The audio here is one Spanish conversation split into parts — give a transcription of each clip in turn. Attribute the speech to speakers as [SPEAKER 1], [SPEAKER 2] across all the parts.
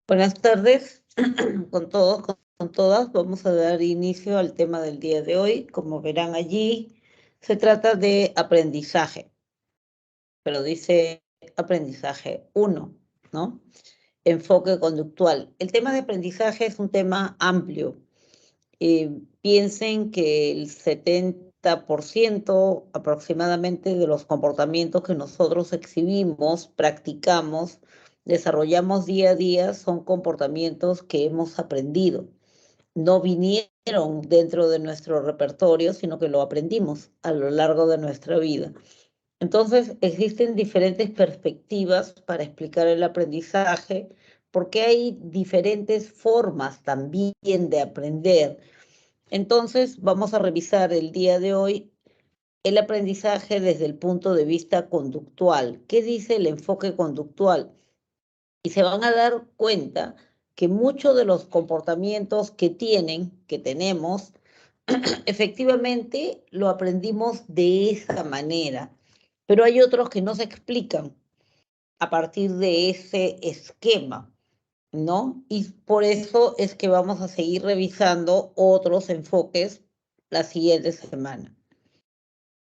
[SPEAKER 1] Buenas tardes con todos, con todas. Vamos a dar inicio al tema del día de hoy. Como verán allí, se trata de aprendizaje, pero dice aprendizaje 1, ¿no? Enfoque conductual. El tema de aprendizaje es un tema amplio. Piensen que el 70% aproximadamente de los comportamientos que nosotros exhibimos, practicamos, desarrollamos día a día son comportamientos que hemos aprendido. No vinieron dentro de nuestro repertorio, sino que lo aprendimos a lo largo de nuestra vida. Entonces, existen diferentes perspectivas para explicar el aprendizaje, porque hay diferentes formas también de aprender. Entonces, vamos a revisar el día de hoy el aprendizaje desde el punto de vista conductual. ¿Qué dice el enfoque conductual? Y se van a dar cuenta que muchos de los comportamientos que tenemos, efectivamente lo aprendimos de esa manera, pero hay otros que no se explican a partir de ese esquema, ¿no? Y por eso es que vamos a seguir revisando otros enfoques la siguiente semana.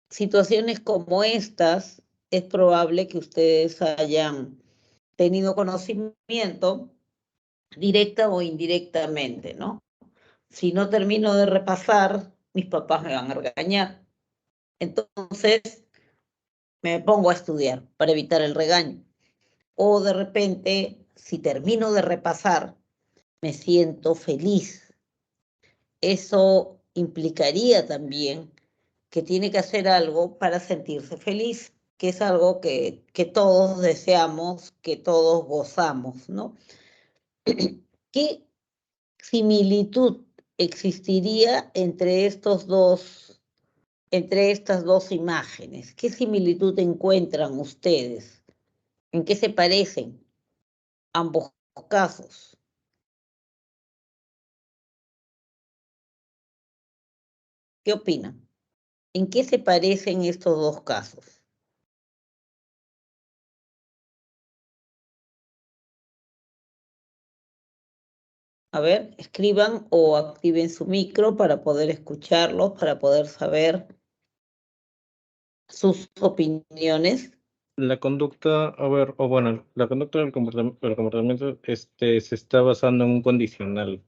[SPEAKER 1] Situaciones como estas, es probable que ustedes hayan tenido conocimiento directa o indirectamente, ¿no? Si no termino de repasar, mis papás me van a regañar. Entonces, me pongo a estudiar para evitar el regaño. O de repente, si termino de repasar, me siento feliz. Eso implicaría también que tiene que hacer algo para sentirse feliz, que es algo que todos deseamos, que todos gozamos, ¿no? ¿Qué similitud existiría entre estas dos imágenes? ¿Qué similitud encuentran ustedes? ¿En qué se parecen ambos casos? ¿Qué opinan? ¿En qué se parecen estos dos casos? A ver, escriban o activen su micro para poder escucharlos, para poder saber sus opiniones.
[SPEAKER 2] La conducta, a ver, o bueno, la conducta del comportamiento se está basando en un condicional.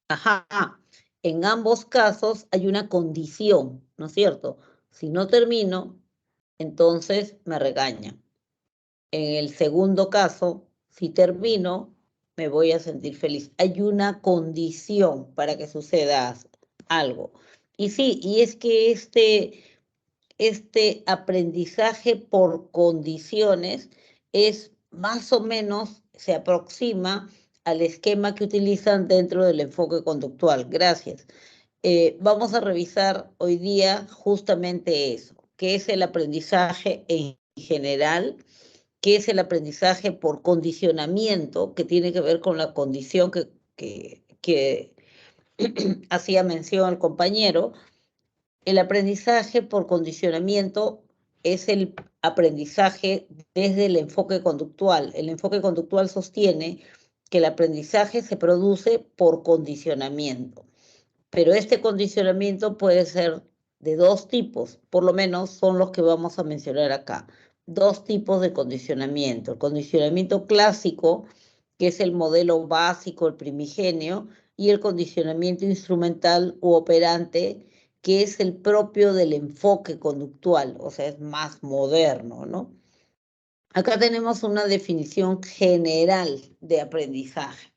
[SPEAKER 1] Ajá, en ambos casos hay una condición, ¿no es cierto? Si no termino, entonces me regañan. En el segundo caso, si termino, me voy a sentir feliz. Hay una condición para que suceda algo. Y sí, y es que este aprendizaje por condiciones es más o menos, se aproxima al esquema que utilizan dentro del enfoque conductual. Gracias. Vamos a revisar hoy día justamente eso, qué es el aprendizaje en general, qué es el aprendizaje por condicionamiento, que tiene que ver con la condición que hacía mención el compañero. El aprendizaje por condicionamiento es el aprendizaje desde el enfoque conductual. El enfoque conductual sostiene que el aprendizaje se produce por condicionamiento, pero este condicionamiento puede ser de dos tipos, por lo menos son los que vamos a mencionar acá. Dos tipos de condicionamiento. El condicionamiento clásico, que es el modelo básico, el primigenio, y el condicionamiento instrumental u operante, que es el propio del enfoque conductual, o sea, es más moderno, ¿no? Acá tenemos una definición general de aprendizaje.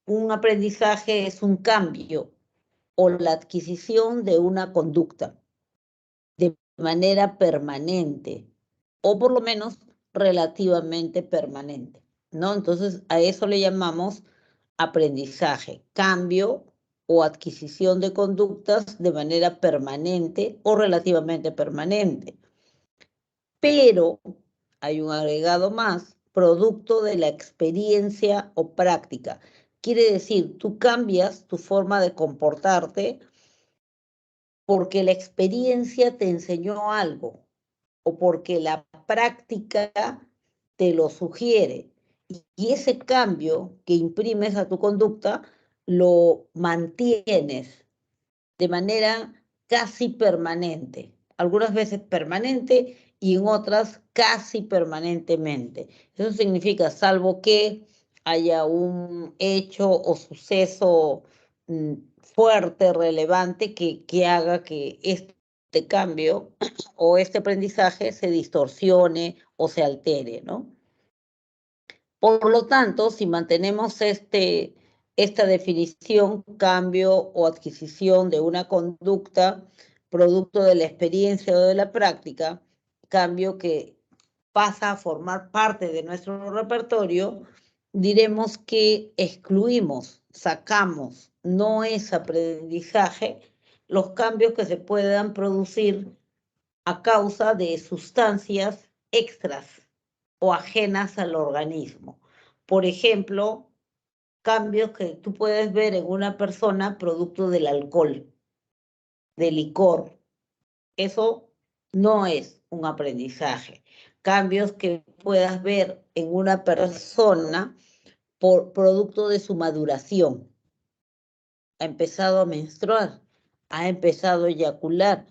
[SPEAKER 1] Un aprendizaje es un cambio o la adquisición de una conducta de manera permanente, o por lo menos relativamente permanente, ¿no? Entonces, a eso le llamamos aprendizaje, cambio o adquisición de conductas de manera permanente o relativamente permanente. Pero hay un agregado más, producto de la experiencia o práctica. Quiere decir, tú cambias tu forma de comportarte porque la experiencia te enseñó algo o porque la práctica te lo sugiere. y ese cambio que imprimes a tu conducta lo mantienes de manera casi permanente, algunas veces permanente y en otras casi permanentemente. Eso significa, salvo que haya un hecho o suceso fuerte, relevante, que haga que este cambio o este aprendizaje se distorsione o se altere, ¿no? Por lo tanto, si mantenemos esta definición, cambio o adquisición de una conducta, producto de la experiencia o de la práctica, cambio que pasa a formar parte de nuestro repertorio, diremos que excluimos, sacamos, no es aprendizaje, los cambios que se puedan producir a causa de sustancias extras o ajenas al organismo. Por ejemplo, cambios que tú puedes ver en una persona producto del alcohol, del licor. Eso no es un aprendizaje. Cambios que puedas ver en una persona por producto de su maduración. Ha empezado a menstruar, ha empezado a eyacular.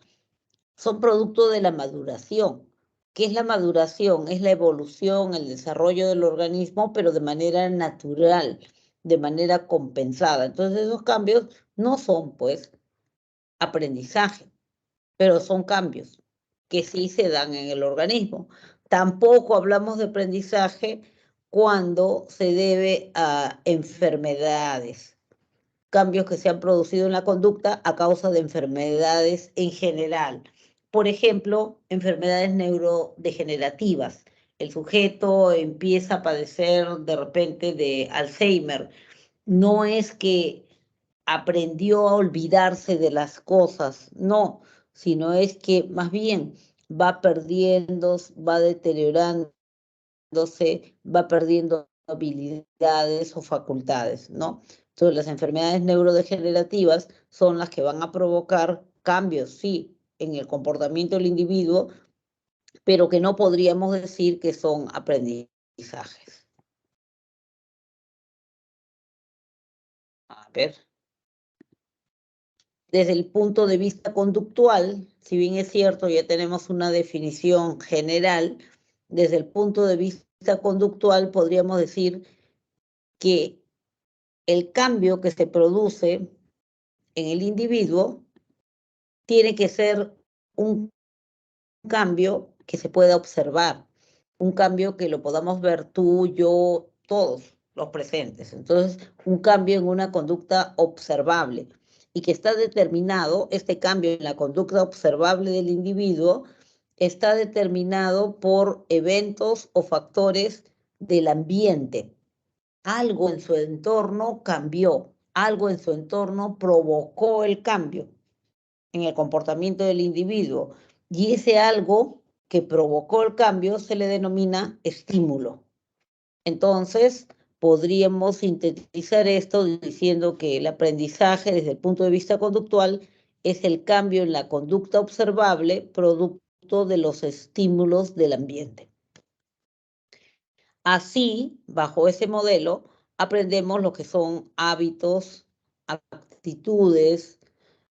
[SPEAKER 1] Son producto de la maduración. ¿Qué es la maduración? Es la evolución, el desarrollo del organismo, pero de manera natural, de manera compensada. Entonces esos cambios no son, pues, aprendizaje, pero son cambios que sí se dan en el organismo. Tampoco hablamos de aprendizaje cuando se debe a enfermedades, cambios que se han producido en la conducta a causa de enfermedades en general. Por ejemplo, enfermedades neurodegenerativas. El sujeto empieza a padecer de repente de Alzheimer. No es que aprendió a olvidarse de las cosas, no, sino es que más bien va perdiendo, va deteriorándose, va perdiendo habilidades o facultades, ¿no? Entonces, las enfermedades neurodegenerativas son las que van a provocar cambios, sí, en el comportamiento del individuo, pero que no podríamos decir que son aprendizajes. A ver. Desde el punto de vista conductual, si bien es cierto, ya tenemos una definición general, desde el punto de vista conductual podríamos decir que el cambio que se produce en el individuo tiene que ser un cambio que se pueda observar, un cambio que lo podamos ver tú, yo, todos los presentes. Entonces, un cambio en una conducta observable y que está determinado, este cambio en la conducta observable del individuo está determinado por eventos o factores del ambiente. Algo en su entorno cambió, algo en su entorno provocó el cambio en el comportamiento del individuo y ese algo que provocó el cambio se le denomina estímulo. Entonces, podríamos sintetizar esto diciendo que el aprendizaje desde el punto de vista conductual es el cambio en la conducta observable producto de los estímulos del ambiente. Así, bajo ese modelo, aprendemos lo que son hábitos, actitudes,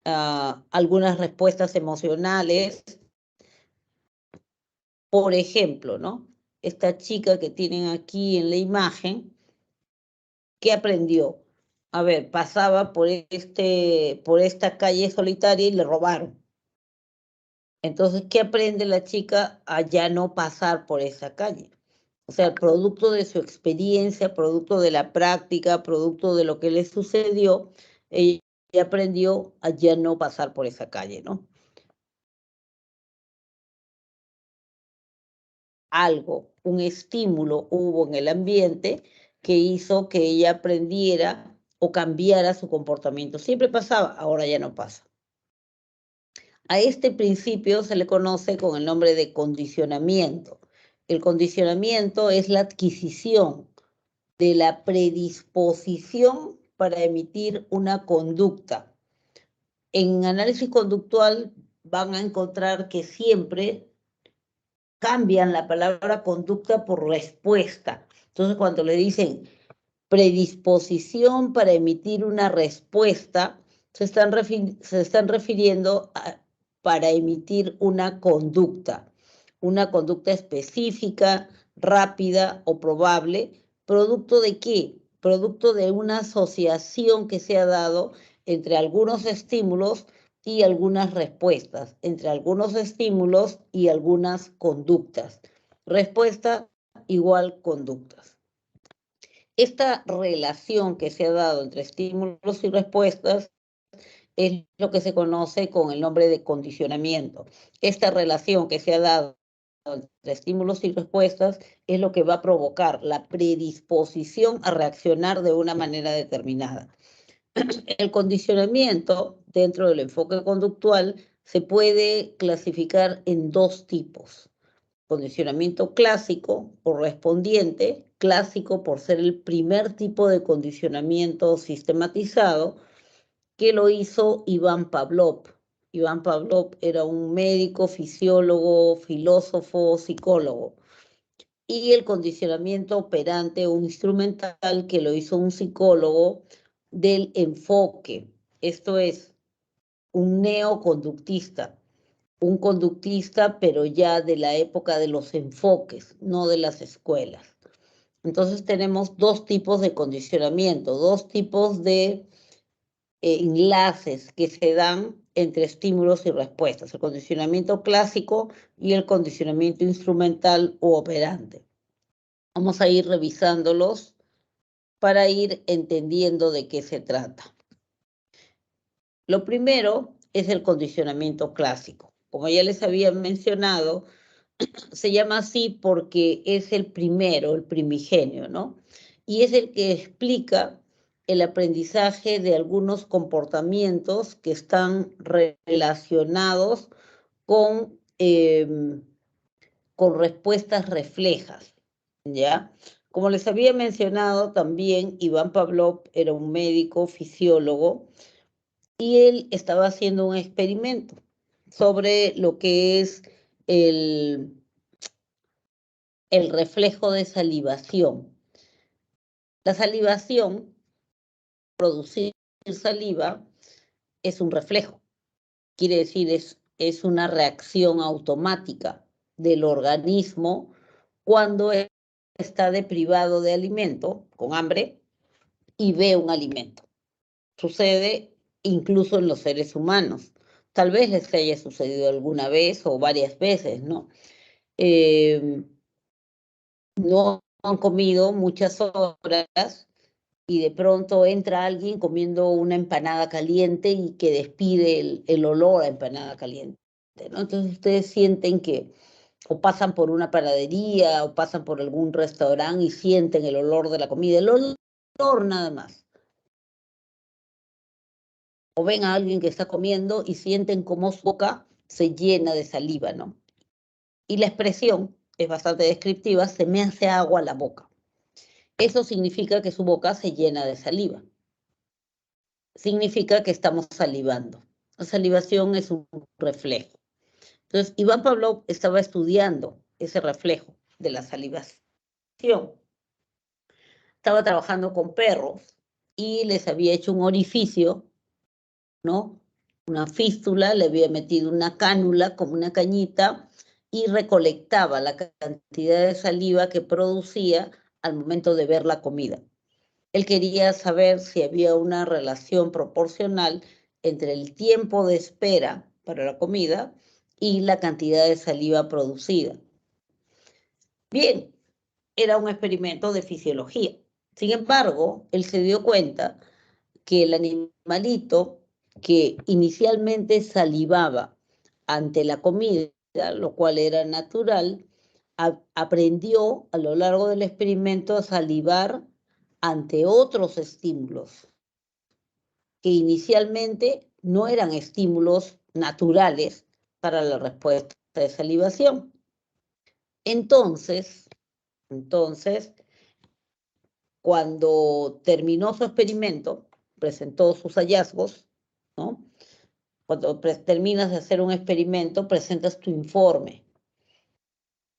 [SPEAKER 1] algunas respuestas emocionales. Por ejemplo, ¿no? Esta chica que tienen aquí en la imagen, ¿qué aprendió? A ver, pasaba por esta calle solitaria y le robaron. Entonces, ¿qué aprende la chica a ya no pasar por esa calle? O sea, producto de su experiencia, producto de la práctica, producto de lo que le sucedió, ella aprendió a ya no pasar por esa calle, ¿no? Algo, un estímulo hubo en el ambiente que hizo que ella aprendiera o cambiara su comportamiento. Siempre pasaba, ahora ya no pasa. A este principio se le conoce con el nombre de condicionamiento. El condicionamiento es la adquisición de la predisposición para emitir una conducta. En análisis conductual van a encontrar que siempre cambian la palabra conducta por respuesta. Entonces, cuando le dicen predisposición para emitir una respuesta, se están refiriendo a para emitir una conducta específica, rápida o probable. ¿Producto de qué? Producto de una asociación que se ha dado entre algunos estímulos y algunas respuestas, entre algunos estímulos y algunas conductas. Respuesta igual conductas. Esta relación que se ha dado entre estímulos y respuestas es lo que se conoce con el nombre de condicionamiento. Esta relación que se ha dado entre estímulos y respuestas es lo que va a provocar la predisposición a reaccionar de una manera determinada. El condicionamiento dentro del enfoque conductual se puede clasificar en dos tipos. Condicionamiento clásico correspondiente, clásico por ser el primer tipo de condicionamiento sistematizado, que lo hizo Iván Pavlov. Iván Pavlov era un médico, fisiólogo, filósofo, psicólogo. Y el condicionamiento operante o instrumental, que lo hizo un psicólogo del enfoque. Esto es un neoconductista, un conductista, pero ya de la época de los enfoques, no de las escuelas. Entonces tenemos dos tipos de condicionamiento, dos tipos de enlaces que se dan entre estímulos y respuestas, el condicionamiento clásico y el condicionamiento instrumental u operante. Vamos a ir revisándolos para ir entendiendo de qué se trata. Lo primero es el condicionamiento clásico. Como ya les había mencionado, se llama así porque es el primero, el primigenio, ¿no? Y es el que explica el aprendizaje de algunos comportamientos que están relacionados con respuestas reflejas, ¿ya? Como les había mencionado también, Iván Pavlov era un médico fisiólogo y él estaba haciendo un experimento sobre lo que es el reflejo de salivación. La salivación, producir saliva, es un reflejo. Quiere decir, es una reacción automática del organismo cuando está deprivado de alimento, con hambre, y ve un alimento. Sucede incluso en los seres humanos. Tal vez les haya sucedido alguna vez o varias veces, ¿no? No han comido muchas horas y de pronto entra alguien comiendo una empanada caliente y que despide el olor a empanada caliente, ¿no? Entonces ustedes sienten que o pasan por una panadería o pasan por algún restaurante y sienten el olor de la comida, el olor nada más. O ven a alguien que está comiendo y sienten cómo su boca se llena de saliva, ¿no? Y la expresión es bastante descriptiva, se me hace agua la boca. Eso significa que su boca se llena de saliva. Significa que estamos salivando. La salivación es un reflejo. Entonces, Iván Pavlov estaba estudiando ese reflejo de la salivación. Estaba trabajando con perros y les había hecho un orificio, ¿no? Una fístula, le había metido una cánula como una cañita y recolectaba la cantidad de saliva que producía al momento de ver la comida. Él quería saber si había una relación proporcional entre el tiempo de espera para la comida y la cantidad de saliva producida. Bien, era un experimento de fisiología. Sin embargo, él se dio cuenta que el animalito que inicialmente salivaba ante la comida, lo cual era natural, aprendió a lo largo del experimento a salivar ante otros estímulos que inicialmente no eran estímulos naturales para la respuesta de salivación. Entonces, cuando terminó su experimento, presentó sus hallazgos, ¿no? Cuando terminas de hacer un experimento, presentas tu informe.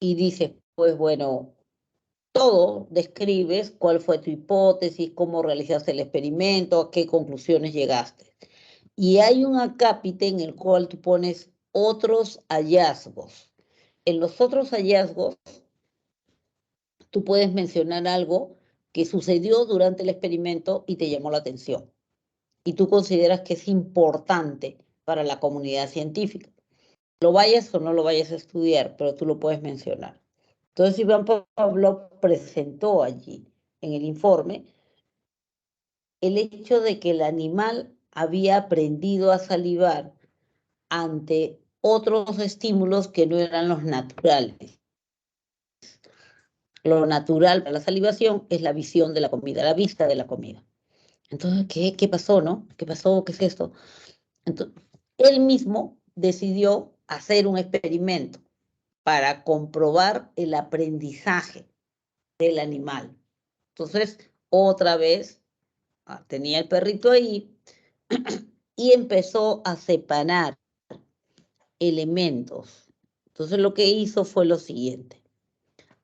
[SPEAKER 1] y dices, pues bueno, todo describes cuál fue tu hipótesis, cómo realizaste el experimento, a qué conclusiones llegaste. Y hay un acápite en el cual tú pones otros hallazgos. En los otros hallazgos, tú puedes mencionar algo que sucedió durante el experimento y te llamó la atención. Y tú consideras que es importante para la comunidad científica. Lo vayas o no lo vayas a estudiar, pero tú lo puedes mencionar. Entonces, Iván Pavlov presentó allí, en el informe, el hecho de que el animal había aprendido a salivar ante otros estímulos que no eran los naturales. Lo natural para la salivación es la visión de la comida, la vista de la comida. Entonces, ¿qué pasó, no? ¿Qué pasó? ¿Qué es esto? Entonces, él mismo decidió hacer un experimento para comprobar el aprendizaje del animal. Entonces, otra vez, tenía el perrito ahí y empezó a separar elementos. Entonces, lo que hizo fue lo siguiente.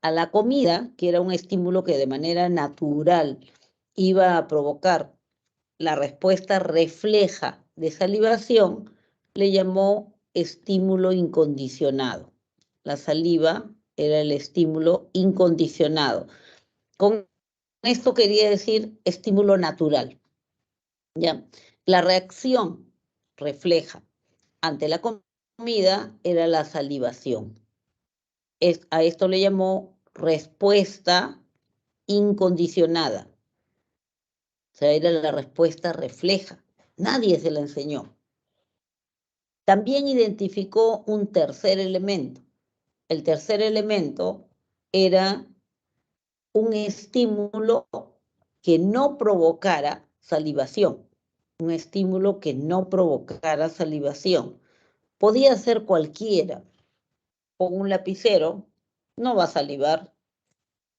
[SPEAKER 1] A la comida, que era un estímulo que de manera natural iba a provocar la respuesta refleja de salivación, le llamó estímulo incondicionado. La saliva era el estímulo incondicionado. Con esto quería decir estímulo natural. ¿Ya? La reacción refleja ante la comida era la salivación. A esto le llamó respuesta incondicionada. O sea, era la respuesta refleja. Nadie se la enseñó. También identificó un tercer elemento. El tercer elemento era un estímulo que no provocara salivación. Un estímulo que no provocara salivación. Podía ser cualquiera. Pongo un lapicero, no va a salivar.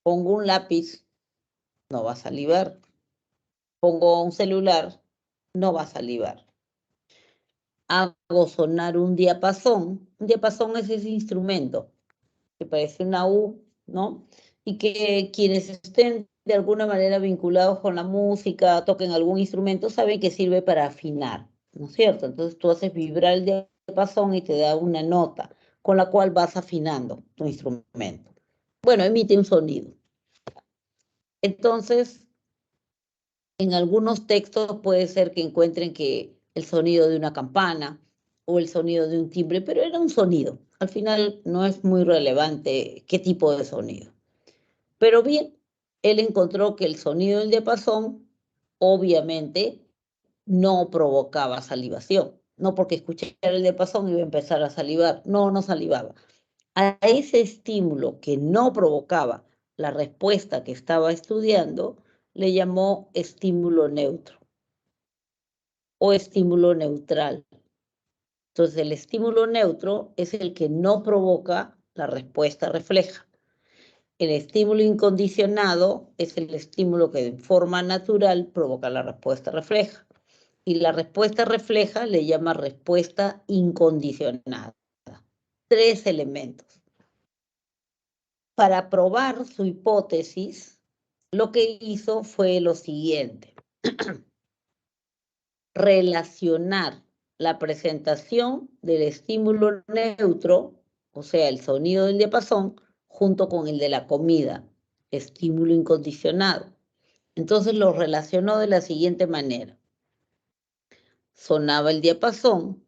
[SPEAKER 1] Pongo un lápiz, no va a salivar. Pongo un celular, no va a salivar. Hago sonar un diapasón. Un diapasón es ese instrumento que parece una U, ¿no? Y que quienes estén de alguna manera vinculados con la música, toquen algún instrumento, saben que sirve para afinar, ¿no es cierto? Entonces tú haces vibrar el diapasón y te da una nota con la cual vas afinando tu instrumento. Bueno, emite un sonido. Entonces, en algunos textos puede ser que encuentren que el sonido de una campana o el sonido de un timbre, pero era un sonido. Al final no es muy relevante qué tipo de sonido. Pero bien, él encontró que el sonido del diapasón obviamente no provocaba salivación. No porque escuchara el diapasón iba a empezar a salivar. No, no salivaba. A ese estímulo que no provocaba la respuesta que estaba estudiando, le llamó estímulo neutro o estímulo neutral. Entonces, el estímulo neutro es el que no provoca la respuesta refleja. El estímulo incondicionado es el estímulo que de forma natural provoca la respuesta refleja. Y la respuesta refleja le llama respuesta incondicionada. 3 elementos. Para probar su hipótesis, lo que hizo fue lo siguiente. Relacionar la presentación del estímulo neutro, o sea, el sonido del diapasón, junto con el de la comida, estímulo incondicionado. Entonces lo relacionó de la siguiente manera. Sonaba el diapasón,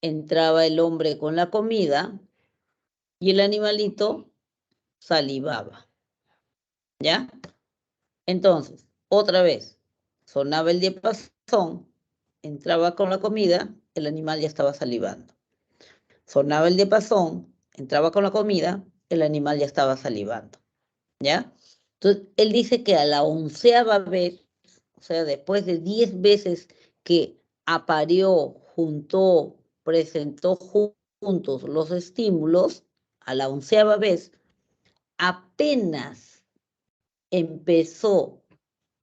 [SPEAKER 1] entraba el hombre con la comida y el animalito salivaba. ¿Ya? Entonces, otra vez, sonaba el diapasón, entraba con la comida, el animal ya estaba salivando. Sonaba el diapasón, entraba con la comida, el animal ya estaba salivando. ¿Ya? Entonces, él dice que a la 11ª vez, o sea, después de 10 veces que apareó, juntó, presentó juntos los estímulos, a la 11ª vez, apenas empezó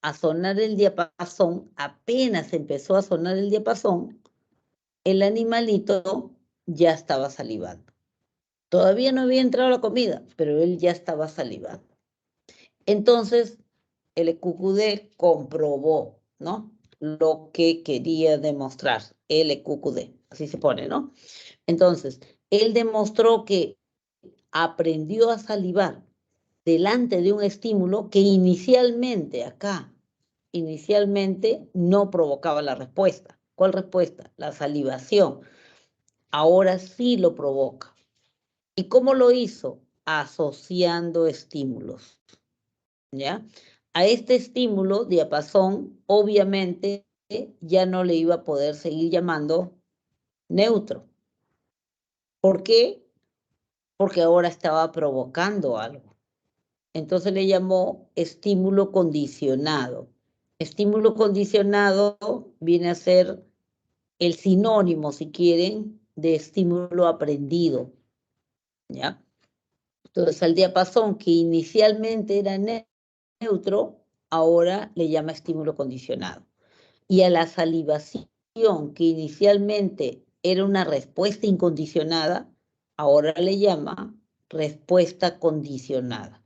[SPEAKER 1] a sonar el diapasón, apenas empezó a sonar el diapasón, el animalito ya estaba salivando. Todavía no había entrado la comida, pero él ya estaba salivando. Entonces, el EQQD comprobó, ¿no? Lo que quería demostrar, el EQQD, así se pone, ¿no? Entonces, él demostró que aprendió a salivar delante de un estímulo que inicialmente no provocaba la respuesta. ¿Cuál respuesta? La salivación. Ahora sí lo provoca. ¿Y cómo lo hizo? Asociando estímulos, ¿ya? A este estímulo, diapasón, obviamente ya no le iba a poder seguir llamando neutro. ¿Por qué? Porque ahora estaba provocando algo. Entonces le llamó estímulo condicionado. Estímulo condicionado viene a ser el sinónimo, si quieren, de estímulo aprendido, ¿ya? Entonces al diapasón que inicialmente era neutro, ahora le llama estímulo condicionado. Y a la salivación que inicialmente era una respuesta incondicionada, ahora le llama respuesta condicionada.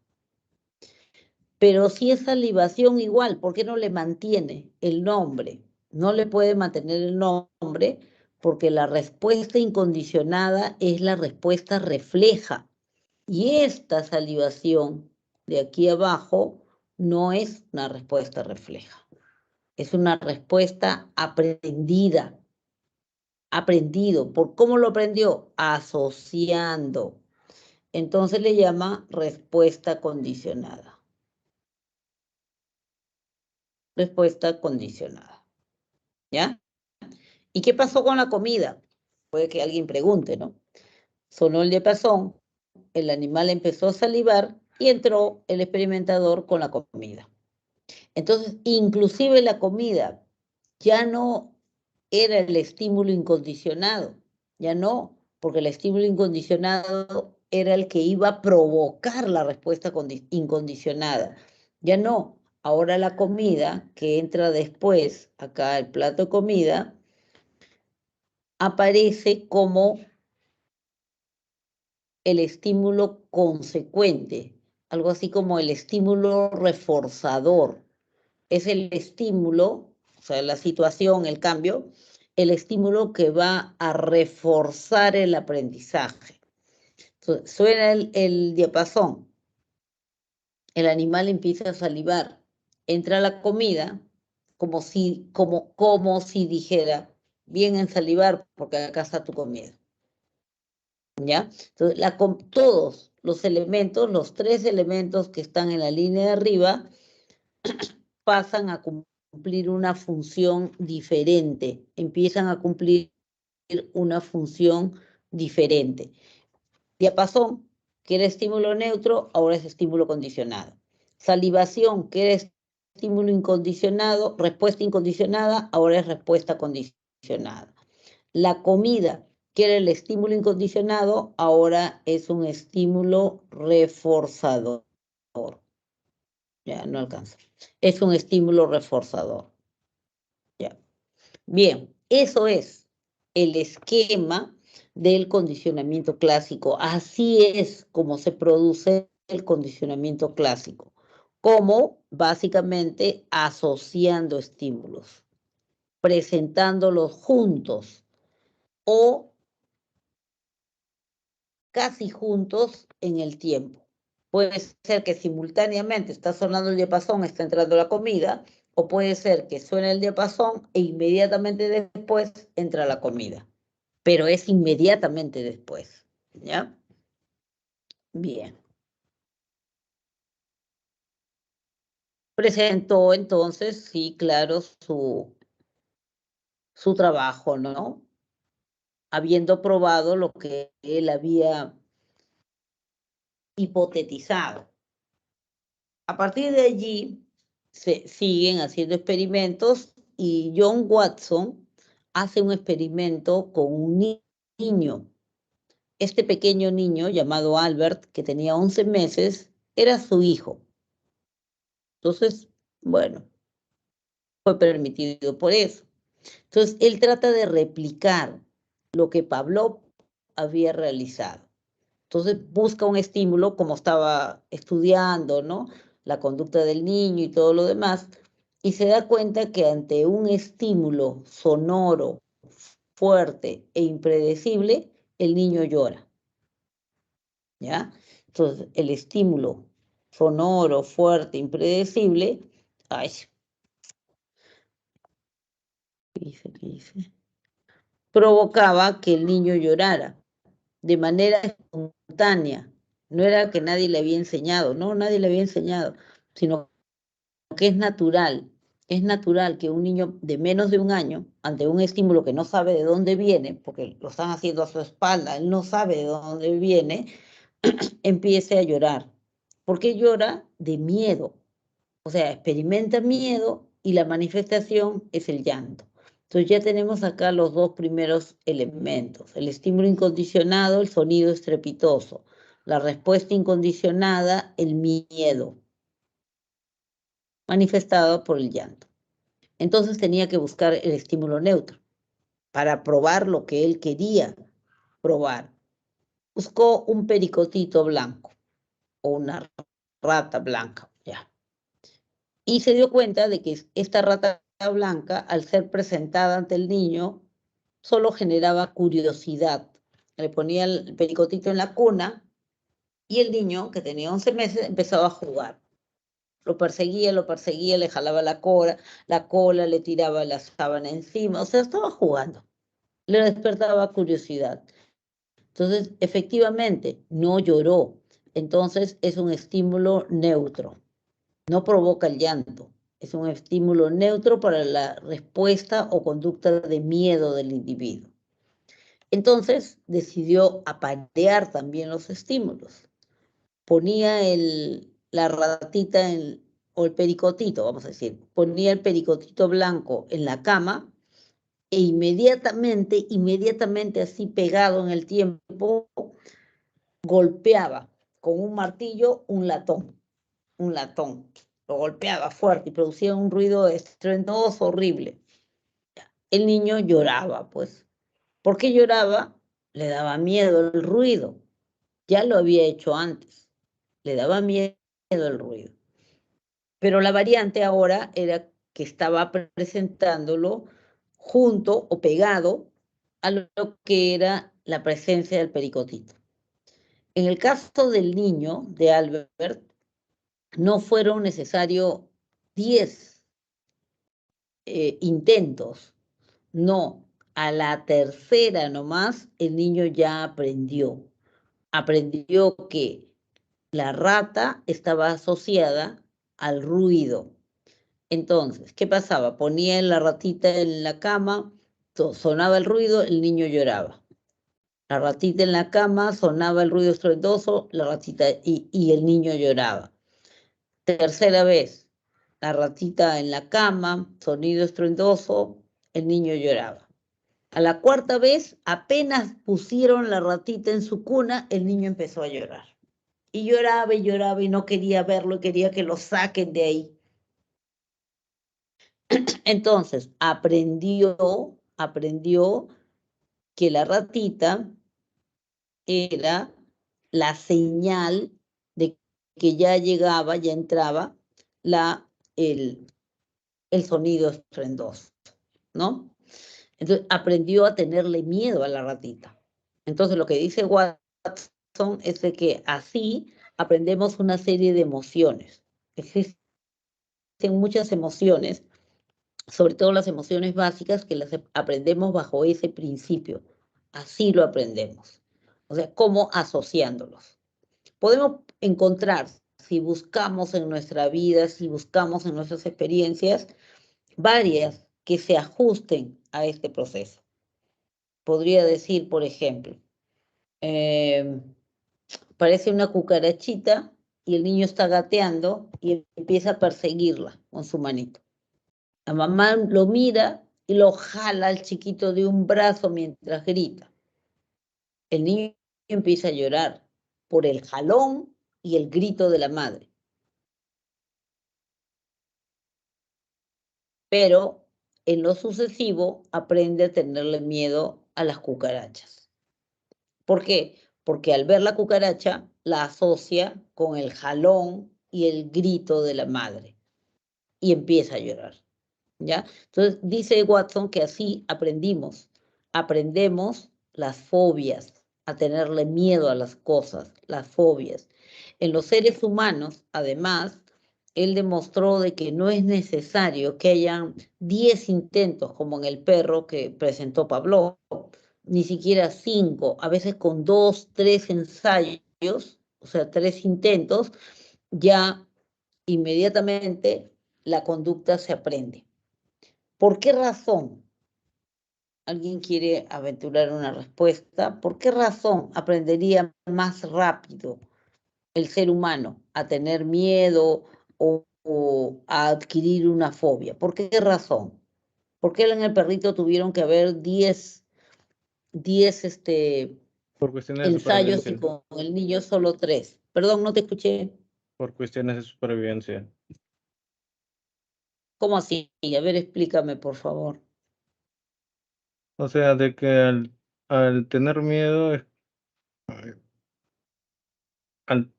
[SPEAKER 1] Pero si es salivación igual, ¿por qué no le mantiene el nombre? No le puede mantener el nombre porque la respuesta incondicionada es la respuesta refleja. Y esta salivación de aquí abajo no es una respuesta refleja. Es una respuesta aprendida. Aprendido. ¿Por cómo lo aprendió? Asociando. Entonces le llama respuesta condicionada. Respuesta condicionada. ¿Ya? ¿Y qué pasó con la comida? Puede que alguien pregunte, ¿no? Sonó el diapasón, el animal empezó a salivar y entró el experimentador con la comida. Entonces, inclusive la comida ya no era el estímulo incondicionado, ya no, porque el estímulo incondicionado era el que iba a provocar la respuesta incondicionada. Ya no, ahora la comida que entra después, acá el plato de comida, aparece como el estímulo consecuente, algo así como el estímulo reforzador. Es el estímulo, o sea, la situación, el cambio, el estímulo que va a reforzar el aprendizaje. Entonces, suena el diapasón, el animal empieza a salivar, entra la comida, como si dijera, bien en salivar, porque acá está tu comida. ¿Ya? Entonces, todos los elementos, los 3 elementos que están en la línea de arriba, pasan a cumplir una función diferente, empiezan a cumplir una función diferente. Diapasón, que era estímulo neutro, ahora es estímulo condicionado. Salivación, que era estímulo incondicionado, respuesta incondicionada, ahora es respuesta condicionada. La comida, que era el estímulo incondicionado, ahora es un estímulo reforzador. Ya, no alcanza. Es un estímulo reforzador. Ya. Bien, eso es el esquema del condicionamiento clásico. Así es como se produce el condicionamiento clásico. Como básicamente asociando estímulos, presentándolos juntos o casi juntos en el tiempo. Puede ser que simultáneamente está sonando el diapasón, está entrando la comida, o puede ser que suene el diapasón e inmediatamente después entra la comida. Pero es inmediatamente después, ¿ya? Bien. Presentó entonces, sí, claro, su trabajo, ¿no? Habiendo probado lo que él había hipotetizado. A partir de allí se siguen haciendo experimentos y John Watson hace un experimento con un niño. Este pequeño niño llamado Albert, que tenía 11 meses, era su hijo. Entonces, bueno, fue permitido por eso. Entonces, él trata de replicar lo que Pavlov había realizado. Entonces busca un estímulo, como estaba estudiando, ¿no? La conducta del niño y todo lo demás, y se da cuenta que ante un estímulo sonoro, fuerte e impredecible, el niño llora, ¿ya? Entonces, el estímulo sonoro, fuerte, impredecible, ay, ¿qué dice? Provocaba que el niño llorara de manera espontánea. No era que nadie le había enseñado, no, nadie le había enseñado, sino que es natural. Es natural que un niño de menos de un año, ante un estímulo que no sabe de dónde viene, porque lo están haciendo a su espalda, él no sabe de dónde viene, empiece a llorar. ¿Por qué llora? De miedo. O sea, experimenta miedo y la manifestación es el llanto. Entonces ya tenemos acá los dos primeros elementos. El estímulo incondicionado, el sonido estrepitoso. La respuesta incondicionada, el miedo, manifestado por el llanto. Entonces tenía que buscar el estímulo neutro para probar lo que él quería probar. Buscó un pericotito blanco o una rata blanca, ya. Y se dio cuenta de que esta rata blanca, al ser presentada ante el niño, solo generaba curiosidad. Le ponía el pericotito en la cuna y el niño, que tenía 11 meses, empezaba a jugar. Lo perseguía, le jalaba la cola, le tiraba la sábana encima, o sea, estaba jugando. Le despertaba curiosidad. Entonces, efectivamente, no lloró. Entonces, es un estímulo neutro. No provoca el llanto. Es un estímulo neutro para la respuesta o conducta de miedo del individuo. Entonces decidió aparear también los estímulos. Ponía la ratita o el pericotito, vamos a decir, ponía el pericotito blanco en la cama e inmediatamente así pegado en el tiempo, golpeaba con un martillo un latón. Lo golpeaba fuerte y producía un ruido estruendoso, horrible. El niño lloraba, pues. ¿Por qué lloraba? Le daba miedo el ruido. Ya lo había hecho antes. Le daba miedo el ruido. Pero la variante ahora era que estaba presentándolo junto o pegado a lo que era la presencia del pericotito. En el caso del niño, de Albert, no fueron necesarios 10 intentos. No, a la tercera nomás el niño ya aprendió. Aprendió que la rata estaba asociada al ruido. Entonces, ¿qué pasaba? Ponía la ratita en la cama, sonaba el ruido, el niño lloraba. La ratita en la cama, sonaba el ruido estruendoso, la ratita y el niño lloraba. Tercera vez, la ratita en la cama, sonido estruendoso, el niño lloraba. A la cuarta vez, apenas pusieron la ratita en su cuna, el niño empezó a llorar. Y lloraba y no quería verlo, quería que lo saquen de ahí. Entonces, aprendió que la ratita era la señal de que ya llegaba, ya entraba el sonido estruendoso, ¿no? Entonces, aprendió a tenerle miedo a la ratita. Entonces, lo que dice Watson es de que así aprendemos una serie de emociones. Existen muchas emociones, sobre todo las emociones básicas, que las aprendemos bajo ese principio. Así lo aprendemos. O sea, ¿cómo? Asociándolos. Podemos encontrar, si buscamos en nuestra vida, si buscamos en nuestras experiencias, varias que se ajusten a este proceso. Podría decir, por ejemplo, parece una cucarachita y el niño está gateando y empieza a perseguirla con su manito. La mamá lo mira y lo jala al chiquito de un brazo mientras grita. El niño empieza a llorar por el jalón y el grito de la madre. Pero en lo sucesivo aprende a tenerle miedo a las cucarachas. ¿Por qué? porque al ver la cucaracha la asocia con el jalón y el grito de la madre y empieza a llorar, ¿ya? Entonces dice Watson que así aprendemos las fobias, a tenerle miedo a las cosas, las fobias. En los seres humanos, además, él demostró de que no es necesario que hayan 10 intentos como en el perro que presentó Pavlov, ni siquiera 5, a veces con 2, 3 ensayos, o sea, 3 intentos, ya inmediatamente la conducta se aprende. ¿Por qué razón? ¿Alguien quiere aventurar una respuesta? ¿Por qué razón aprendería más rápido el ser humano a tener miedo o a adquirir una fobia? ¿Por qué razón? ¿Por qué en el perrito tuvieron que haber 10
[SPEAKER 2] Por cuestiones de
[SPEAKER 1] ensayos y
[SPEAKER 2] supervivencia.
[SPEAKER 1] con el niño solo 3? Perdón, no te escuché.
[SPEAKER 2] Por cuestiones de supervivencia.
[SPEAKER 1] ¿Cómo así? A ver, explícame, por favor.
[SPEAKER 2] O sea, de que al tener miedo, al,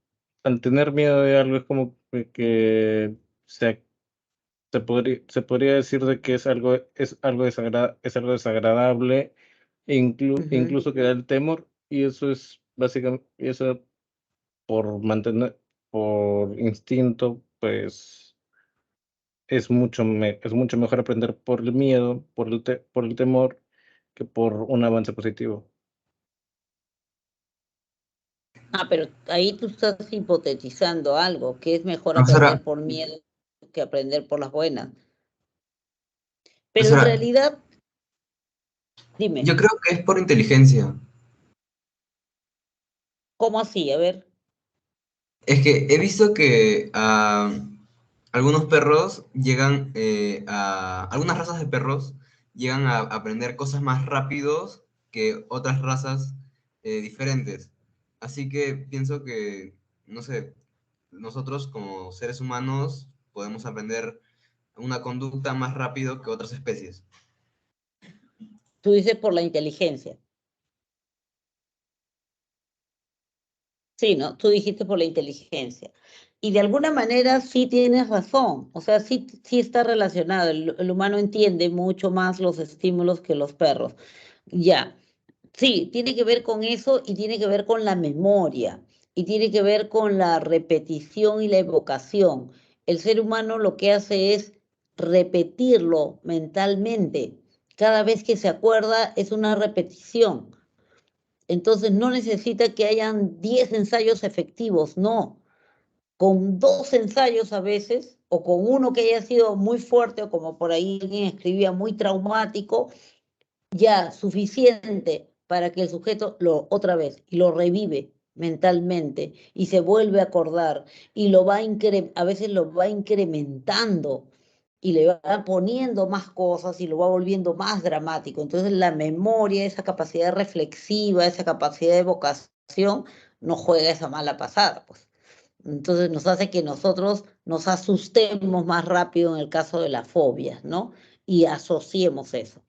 [SPEAKER 2] al tener miedo de algo es como que se podría decir de que es algo desagradable,
[SPEAKER 1] Ujú.
[SPEAKER 2] incluso que da el temor, y eso es básicamente, y eso por instinto, pues es mucho mejor aprender por el miedo, por el temor, que por un avance positivo.
[SPEAKER 1] Pero ahí tú estás hipotetizando algo, que es mejor
[SPEAKER 3] Profesora,
[SPEAKER 1] aprender por miedo que aprender por las buenas. Pero en
[SPEAKER 3] profesora,
[SPEAKER 1] realidad, dime,
[SPEAKER 3] yo creo que es por inteligencia.
[SPEAKER 1] ¿cómo así? A ver.
[SPEAKER 3] Es que he visto que algunos perros llegan algunas razas de perros llegan a aprender cosas más rápidos que otras razas diferentes. Así que pienso que, no sé, nosotros como seres humanos podemos aprender una conducta más rápido que otras especies.
[SPEAKER 1] Tú dices por la inteligencia. Sí, ¿no? Tú dijiste por la inteligencia. Y de alguna manera sí tienes razón. O sea, sí, sí está relacionado. El humano entiende mucho más los estímulos que los perros. Ya. Sí, tiene que ver con eso y tiene que ver con la memoria y tiene que ver con la repetición y la evocación. El ser humano lo que hace es repetirlo mentalmente. Cada vez que se acuerda es una repetición. Entonces no necesita que hayan 10 ensayos efectivos, no. Con 2 ensayos a veces, o con uno que haya sido muy fuerte, o como por ahí alguien escribía, muy traumático, ya suficiente para que el sujeto lo otra vez y lo revive mentalmente y se vuelve a acordar y a veces lo va incrementando y le va poniendo más cosas y lo va volviendo más dramático. Entonces la memoria, esa capacidad reflexiva, esa capacidad de evocación, no juega esa mala pasada, pues. Entonces nos hace que nosotros nos asustemos más rápido en el caso de las fobias, ¿no? Y asociemos eso.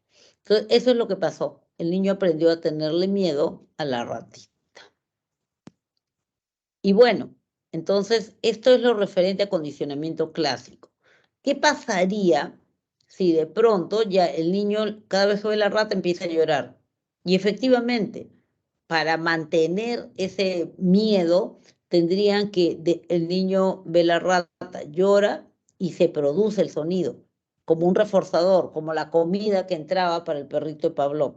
[SPEAKER 1] Entonces, eso es lo que pasó. El niño aprendió a tenerle miedo a la ratita. Y bueno, entonces esto es lo referente a condicionamiento clásico. ¿Qué pasaría si de pronto ya el niño cada vez que ve la rata empieza a llorar? Y efectivamente, para mantener ese miedo, tendrían que el niño ve la rata, llora y se produce el sonido, como un reforzador, como la comida que entraba para el perrito de Pavlov.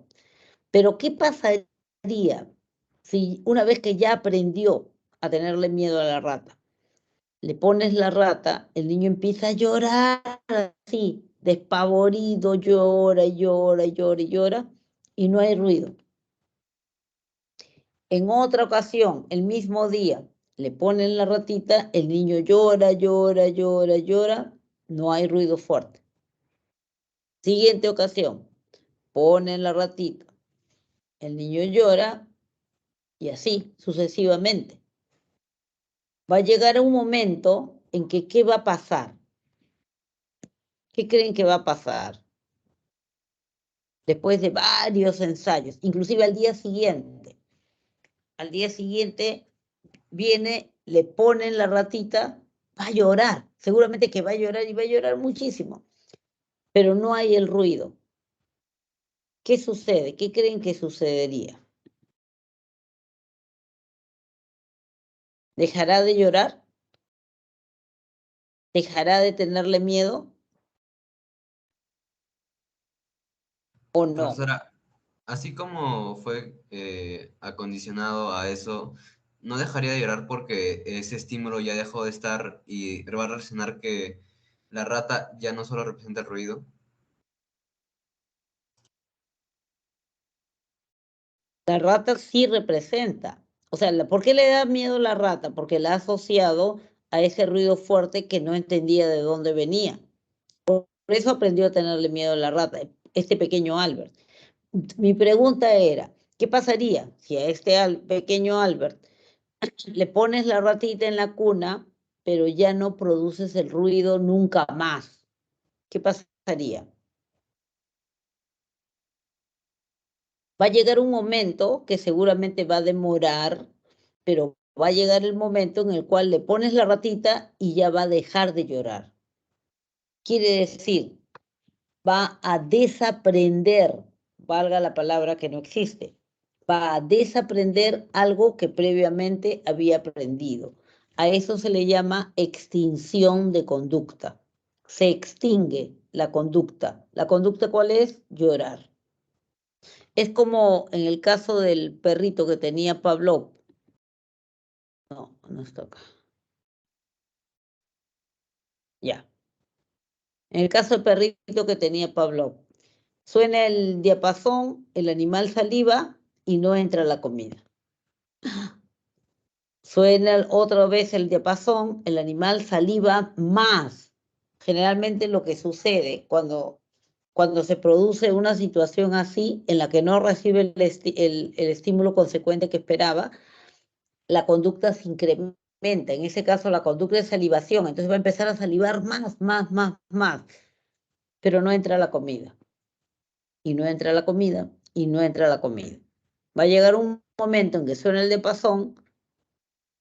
[SPEAKER 1] Pero ¿qué pasaría si una vez que ya aprendió a tenerle miedo a la rata, le pones la rata, el niño empieza a llorar así, despavorido, llora, llora, llora y llora, y no hay ruido? En otra ocasión, el mismo día, le ponen la ratita, el niño llora, llora, llora, llora, no hay ruido fuerte. Siguiente ocasión, ponen la ratita, el niño llora y así sucesivamente. Va a llegar un momento en que, ¿qué va a pasar? ¿Qué creen que va a pasar? Después de varios ensayos, inclusive al día siguiente, al día siguiente viene, le ponen la ratita, va a llorar, seguramente que va a llorar y va a llorar muchísimo, pero no hay el ruido. ¿Qué sucede? ¿Qué creen que sucedería? ¿Dejará de llorar? ¿Dejará de tenerle miedo? ¿O no?
[SPEAKER 3] Profesora, así como fue acondicionado a eso, ¿no dejaría de llorar porque ese estímulo ya dejó de estar y va a relacionar que la rata ya no solo representa el ruido?
[SPEAKER 1] La rata sí representa. O sea, ¿por qué le da miedo la rata? Porque la ha asociado a ese ruido fuerte que no entendía de dónde venía. Por eso aprendió a tenerle miedo a la rata, este pequeño Albert. Mi pregunta era, ¿qué pasaría si a este pequeño Albert le pones la ratita en la cuna, pero ya no produces el ruido nunca más? ¿Qué pasaría? Va a llegar un momento que seguramente va a demorar, pero va a llegar el momento en el cual le pones la ratita y ya va a dejar de llorar. Quiere decir, va a desaprender, valga la palabra que no existe, va a desaprender algo que previamente había aprendido. A eso se le llama extinción de conducta. Se extingue la conducta. ¿La conducta cuál es? Llorar. Es como en el caso del perrito que tenía Pavlov. No, no está acá. Ya. En el caso del perrito que tenía Pavlov. Suena el diapasón, el animal saliva y no entra la comida. Suena otra vez el diapasón, el animal saliva más. Generalmente lo que sucede cuando se produce una situación así en la que no recibe el estímulo consecuente que esperaba, la conducta se incrementa. En ese caso, la conducta de salivación. Entonces va a empezar a salivar más. Pero no entra la comida. Y no entra la comida. Y no entra la comida. Va a llegar un momento en que suena el diapasón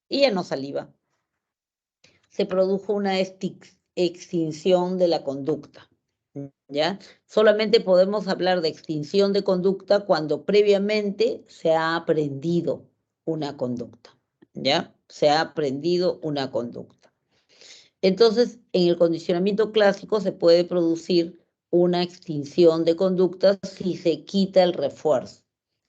[SPEAKER 1] y ya no saliva. Se produjo una extinción de la conducta. ¿Ya? Solamente podemos hablar de extinción de conducta cuando previamente se ha aprendido una conducta. ¿Ya? Se ha aprendido una conducta. Entonces, en el condicionamiento clásico se puede producir una extinción de conductas si se quita el refuerzo.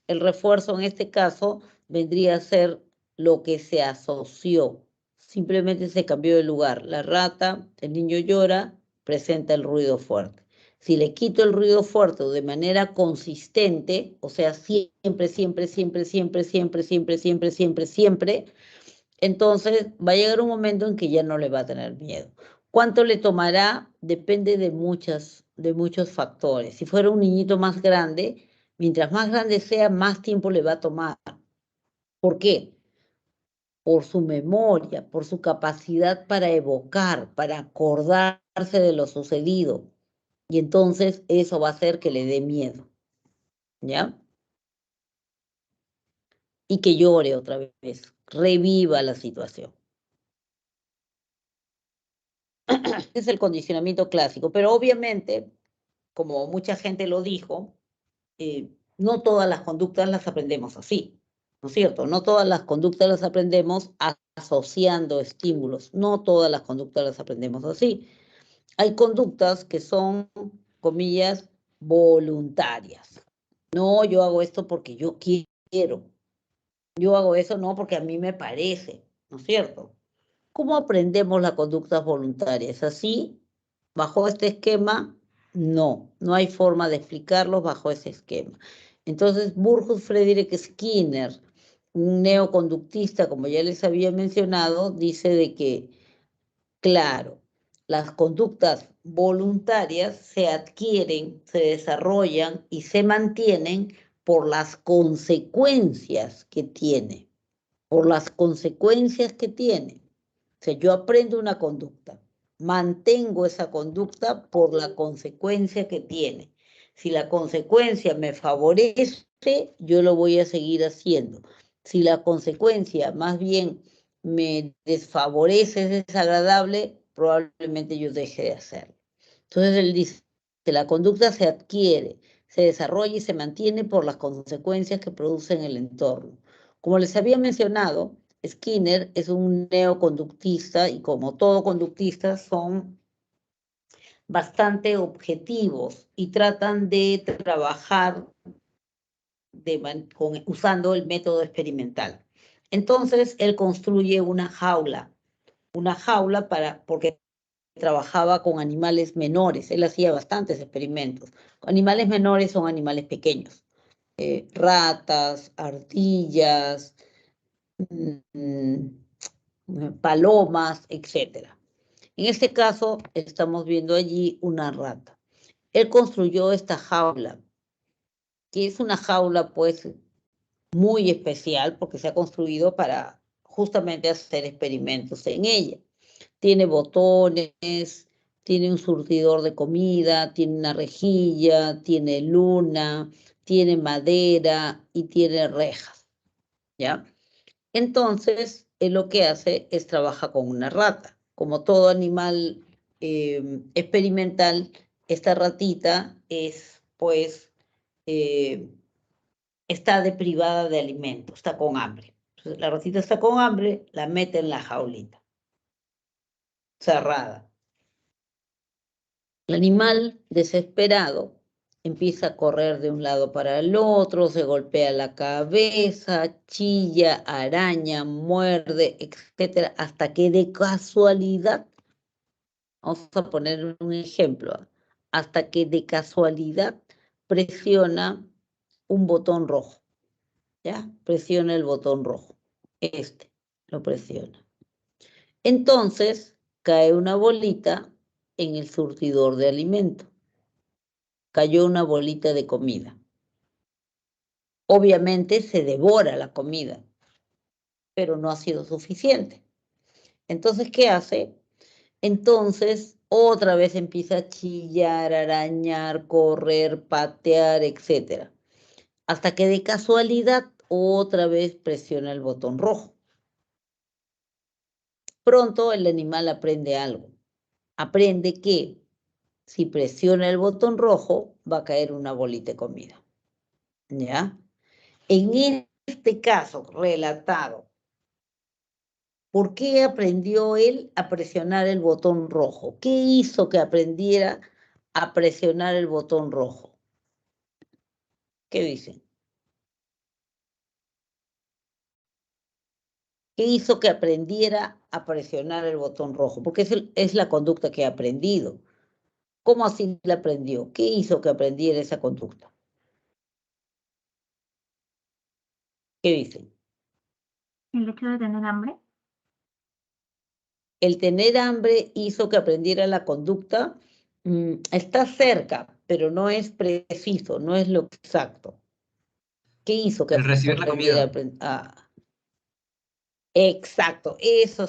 [SPEAKER 1] El refuerzo en este caso vendría a ser lo que se asoció. Simplemente se cambió de lugar. La rata, el niño llora, presenta el ruido fuerte. Si le quito el ruido fuerte de manera consistente, o sea, siempre, entonces va a llegar un momento en que ya no le va a tener miedo. ¿Cuánto le tomará? Depende de muchos factores. Si fuera un niñito más grande, mientras más grande sea, más tiempo le va a tomar. ¿Por qué? Por su memoria, por su capacidad para evocar, para acordarse de lo sucedido. Y entonces eso va a hacer que le dé miedo. ¿Ya? Y que llore otra vez, reviva la situación. Es el condicionamiento clásico, pero obviamente, como mucha gente lo dijo, no todas las conductas las aprendemos así, ¿no es cierto? No todas las conductas las aprendemos asociando estímulos, no todas las conductas las aprendemos así. Hay conductas que son, comillas, voluntarias. No, yo hago esto porque yo quiero. Yo hago eso no porque a mí me parece, ¿no es cierto? ¿Cómo aprendemos las conductas voluntarias? ¿Así? ¿Bajo este esquema? No, no hay forma de explicarlos bajo ese esquema. Entonces, Burgos Friedrich Skinner, un neoconductista, como ya les había mencionado, dice de que, claro, las conductas voluntarias se adquieren, se desarrollan y se mantienen por las consecuencias que tiene, por las consecuencias que tiene. O sea, yo aprendo una conducta, mantengo esa conducta por la consecuencia que tiene. Si la consecuencia me favorece, yo lo voy a seguir haciendo. Si la consecuencia más bien me desfavorece, es desagradable, probablemente yo deje de hacerlo. Entonces él dice que la conducta se adquiere, se desarrolla y se mantiene por las consecuencias que produce en el entorno. Como les había mencionado, Skinner es un neoconductista y como todo conductista son bastante objetivos y tratan de trabajar usando el método experimental. Entonces, él construye una jaula porque trabajaba con animales menores, él hacía bastantes experimentos. Animales menores son animales pequeños, ratas, ardillas, palomas, etc. En este caso, estamos viendo allí una rata. Él construyó esta jaula, que es una jaula, pues, muy especial porque se ha construido para justamente hacer experimentos en ella. Tiene botones, tiene un surtidor de comida, tiene una rejilla, tiene luna, tiene madera y tiene rejas, ¿ya? Entonces, él lo que hace es trabaja con una rata. Como todo animal experimental, esta ratita es, pues, está deprivada de alimento, está con hambre. Entonces, la ratita está con hambre, la mete en la jaulita, cerrada. El animal, desesperado, empieza a correr de un lado para el otro, se golpea la cabeza, chilla, araña, muerde, etcétera, hasta que de casualidad, vamos a poner un ejemplo, hasta que de casualidad presiona un botón rojo. ¿Ya? Presiona el botón rojo. Lo presiona. Entonces, cae una bolita en el surtidor de alimento. Cayó una bolita de comida. Obviamente se devora la comida, pero no ha sido suficiente. Entonces, ¿qué hace? Entonces, otra vez empieza a chillar, arañar, correr, patear, etc. Hasta que de casualidad otra vez presiona el botón rojo. Pronto el animal aprende algo. Aprende que si presiona el botón rojo va a caer una bolita de comida. ¿Ya? En este caso relatado, ¿por qué aprendió él a presionar el botón rojo? ¿Qué hizo que aprendiera a presionar el botón rojo? ¿Qué dicen? ¿Qué hizo que aprendiera a presionar el botón rojo? Porque es la conducta que ha aprendido. ¿Cómo así la aprendió? ¿Qué hizo que aprendiera esa conducta? ¿Qué dicen?
[SPEAKER 4] ¿El hecho de tener hambre?
[SPEAKER 1] El tener hambre hizo que aprendiera la conducta. Está cerca, pero no es preciso, no es lo exacto. ¿Qué hizo que
[SPEAKER 3] El recibir la
[SPEAKER 1] aprendiera
[SPEAKER 3] comida.
[SPEAKER 1] Exacto, eso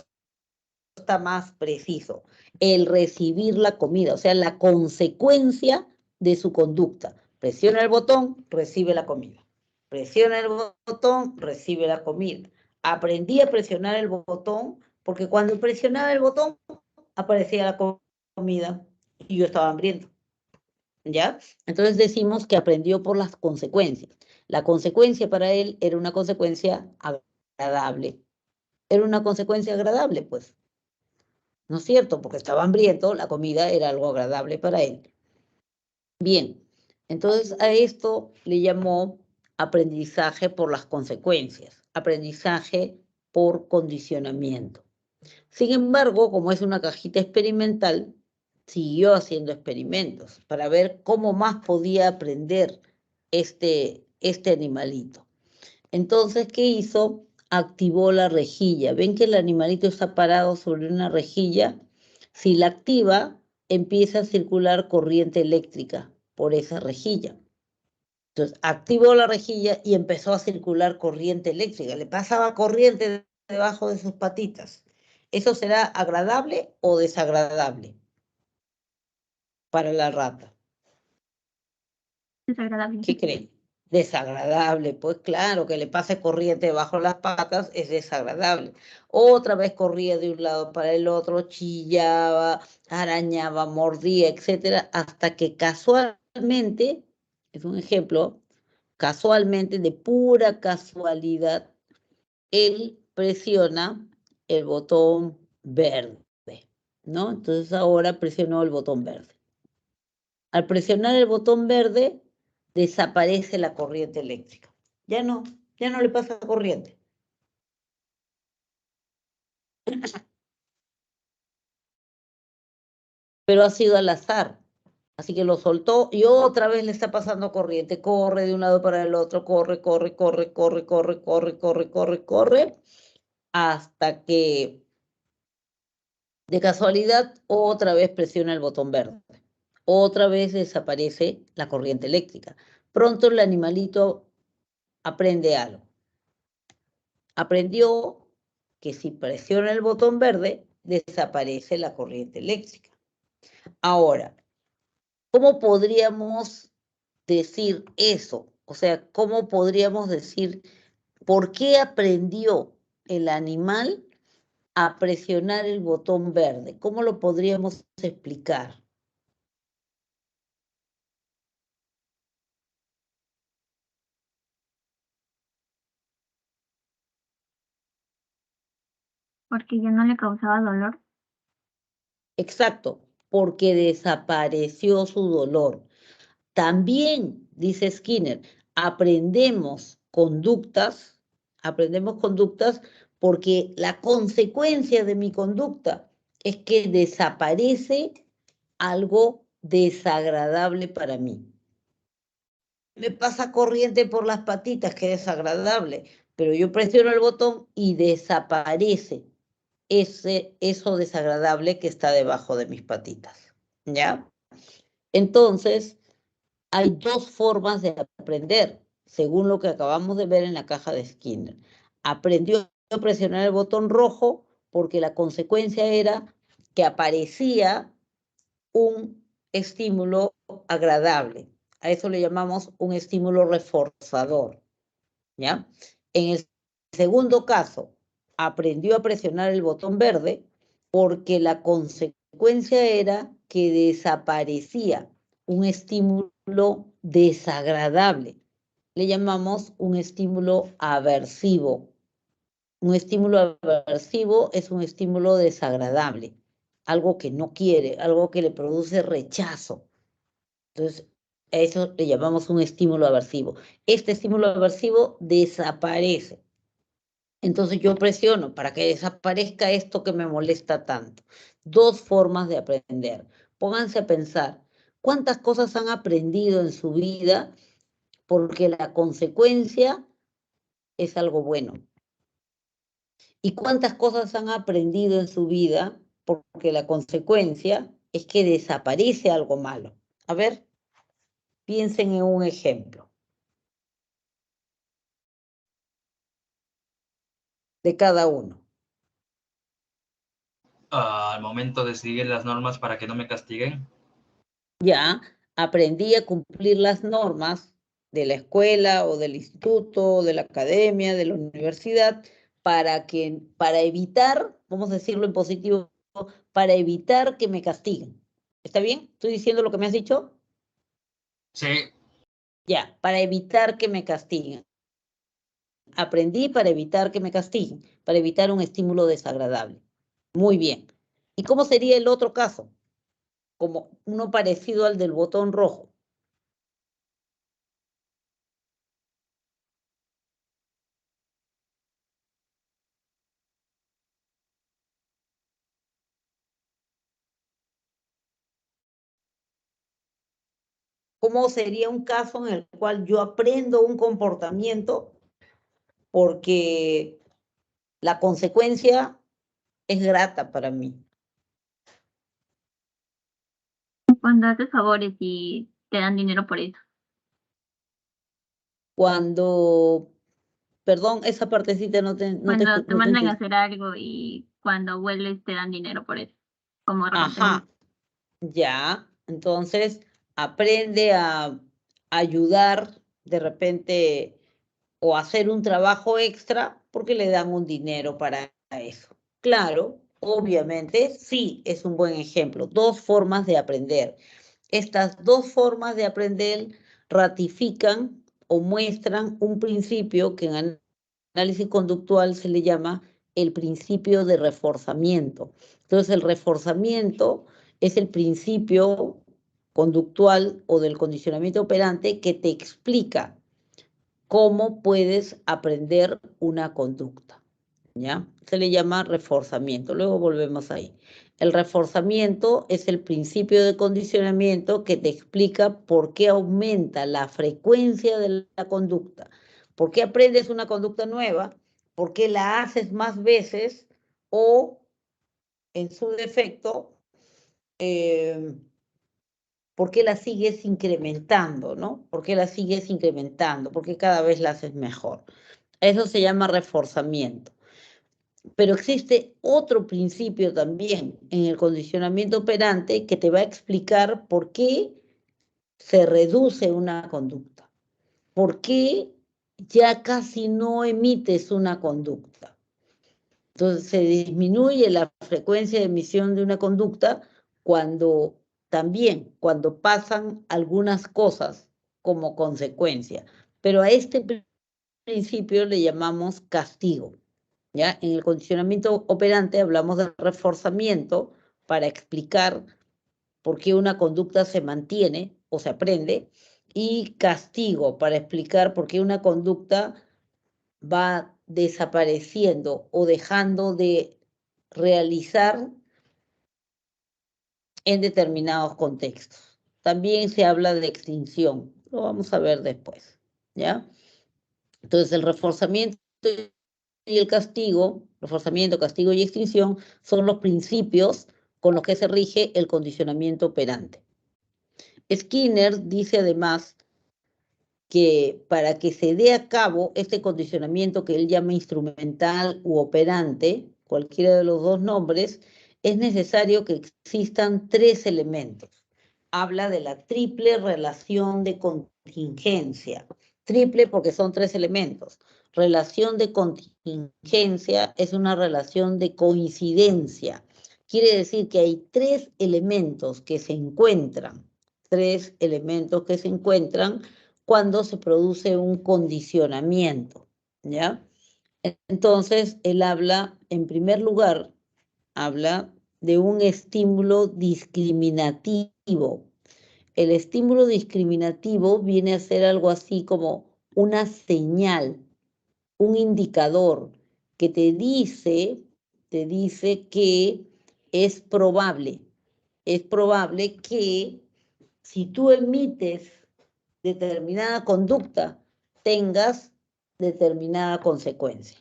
[SPEAKER 1] está más preciso. El recibir la comida, o sea, la consecuencia de su conducta. Presiona el botón, recibe la comida. Presiona el botón, recibe la comida. Aprendí a presionar el botón porque cuando presionaba el botón aparecía la comida y yo estaba hambriento. ¿Ya? Entonces decimos que aprendió por las consecuencias. La consecuencia para él era una consecuencia agradable. Era una consecuencia agradable, pues. ¿No es cierto? Porque estaba hambriento, la comida era algo agradable para él. Bien, entonces a esto le llamó aprendizaje por las consecuencias, aprendizaje por condicionamiento. Sin embargo, como es una cajita experimental, siguió haciendo experimentos para ver cómo más podía aprender este animalito. Entonces, ¿qué hizo? Activó la rejilla. ¿Ven que el animalito está parado sobre una rejilla? Si la activa, empieza a circular corriente eléctrica por esa rejilla. Entonces, activó la rejilla y empezó a circular corriente eléctrica. Le pasaba corriente debajo de sus patitas. ¿Eso será agradable o desagradable para la rata?
[SPEAKER 4] Desagradable.
[SPEAKER 1] ¿Qué creen? Desagradable, pues claro, que le pase corriente bajo las patas es desagradable. Otra vez corría de un lado para el otro, chillaba, arañaba, mordía, etcétera, hasta que casualmente, es un ejemplo, casualmente, de pura casualidad, él presiona el botón verde, ¿no? Entonces ahora presionó el botón verde. Al presionar el botón verde, desaparece la corriente eléctrica. Ya no le pasa corriente. Pero ha sido al azar. Así que lo soltó y otra vez le está pasando corriente. Corre de un lado para el otro, corre, hasta que de casualidad otra vez presiona el botón verde. Otra vez desaparece la corriente eléctrica. Pronto el animalito aprende algo. Aprendió que si presiona el botón verde, desaparece la corriente eléctrica. Ahora, ¿cómo podríamos decir eso? O sea, ¿cómo podríamos decir por qué aprendió el animal a presionar el botón verde? ¿Cómo lo podríamos explicar?
[SPEAKER 4] Porque ya no le causaba dolor.
[SPEAKER 1] Exacto, porque desapareció su dolor. También, dice Skinner, aprendemos conductas porque la consecuencia de mi conducta es que desaparece algo desagradable para mí. Me pasa corriente por las patitas, que desagradable, pero yo presiono el botón y desaparece eso desagradable que está debajo de mis patitas, ¿ya? Entonces, hay dos formas de aprender, según lo que acabamos de ver en la caja de Skinner. Aprendió a presionar el botón rojo porque la consecuencia era que aparecía un estímulo agradable. A eso le llamamos un estímulo reforzador, ¿ya? En el segundo caso, aprendió a presionar el botón verde porque la consecuencia era que desaparecía un estímulo desagradable. Le llamamos un estímulo aversivo. Un estímulo aversivo es un estímulo desagradable, algo que no quiere, algo que le produce rechazo. Entonces, a eso le llamamos un estímulo aversivo. Este estímulo aversivo desaparece. Entonces yo presiono para que desaparezca esto que me molesta tanto. Dos formas de aprender. Pónganse a pensar, ¿cuántas cosas han aprendido en su vida porque la consecuencia es algo bueno? ¿Y cuántas cosas han aprendido en su vida porque la consecuencia es que desaparece algo malo? A ver, piensen en un ejemplo de cada uno.
[SPEAKER 5] Al momento de seguir las normas para que no me castiguen.
[SPEAKER 1] Ya aprendí a cumplir las normas de la escuela o del instituto, o de la academia, de la universidad, para evitar, vamos a decirlo en positivo, para evitar que me castiguen. ¿Está bien? ¿Estoy diciendo lo que me has dicho?
[SPEAKER 5] Sí.
[SPEAKER 1] Ya, para evitar que me castiguen. Aprendí para evitar que me castiguen, para evitar un estímulo desagradable. Muy bien. ¿Y cómo sería el otro caso? Como uno parecido al del botón rojo. ¿Cómo sería un caso en el cual yo aprendo un comportamiento porque la consecuencia es grata para mí?
[SPEAKER 4] Cuando haces favores y te dan dinero por eso.
[SPEAKER 1] Cuando, perdón, esa partecita no te
[SPEAKER 4] Cuando te
[SPEAKER 1] no te
[SPEAKER 4] mandan a
[SPEAKER 1] entendí.
[SPEAKER 4] hacer algo y cuando vuelves te dan dinero por eso. Como recompensa.
[SPEAKER 1] Ajá, ya. Entonces, aprende a ayudar de repente, o hacer un trabajo extra porque le dan un dinero para eso. Claro, obviamente, sí, es un buen ejemplo. 2 formas de aprender. Estas 2 formas de aprender ratifican o muestran un principio que en análisis conductual se le llama el principio de reforzamiento. Entonces, el reforzamiento es el principio conductual o del condicionamiento operante que te explica cómo puedes aprender una conducta, ¿ya? Se le llama reforzamiento. Luego volvemos ahí. El reforzamiento es el principio de condicionamiento que te explica por qué aumenta la frecuencia de la conducta. ¿Por qué aprendes una conducta nueva? ¿Por qué la haces más veces? O, en su defecto, ¿por qué la sigues incrementando, no? ¿Por qué la sigues incrementando? ¿Por qué cada vez la haces mejor? Eso se llama reforzamiento. Pero existe otro principio también en el condicionamiento operante que te va a explicar por qué se reduce una conducta, por qué ya casi no emites una conducta. Entonces se disminuye la frecuencia de emisión de una conducta cuando pasan algunas cosas como consecuencia. Pero a este principio le llamamos castigo. ¿Ya? En el condicionamiento operante hablamos de reforzamiento para explicar por qué una conducta se mantiene o se aprende, y castigo para explicar por qué una conducta va desapareciendo o dejando de realizar en determinados contextos. También se habla de extinción, lo vamos a ver después, ¿ya? Entonces el reforzamiento y el castigo, reforzamiento, castigo y extinción, son los principios con los que se rige el condicionamiento operante. Skinner dice además que para que se dé a cabo este condicionamiento que él llama instrumental u operante, cualquiera de los 2 nombres, es necesario que existan 3 elementos. Habla de la triple relación de contingencia. Triple porque son 3 elementos. Relación de contingencia es una relación de coincidencia. Quiere decir que hay 3 elementos que se encuentran. 3 elementos que se encuentran cuando se produce un condicionamiento, ¿ya? Entonces, él habla, en primer lugar, habla de un estímulo discriminativo. El estímulo discriminativo viene a ser algo así como una señal, un indicador que te dice que es probable que si tú emites determinada conducta, tengas determinada consecuencia.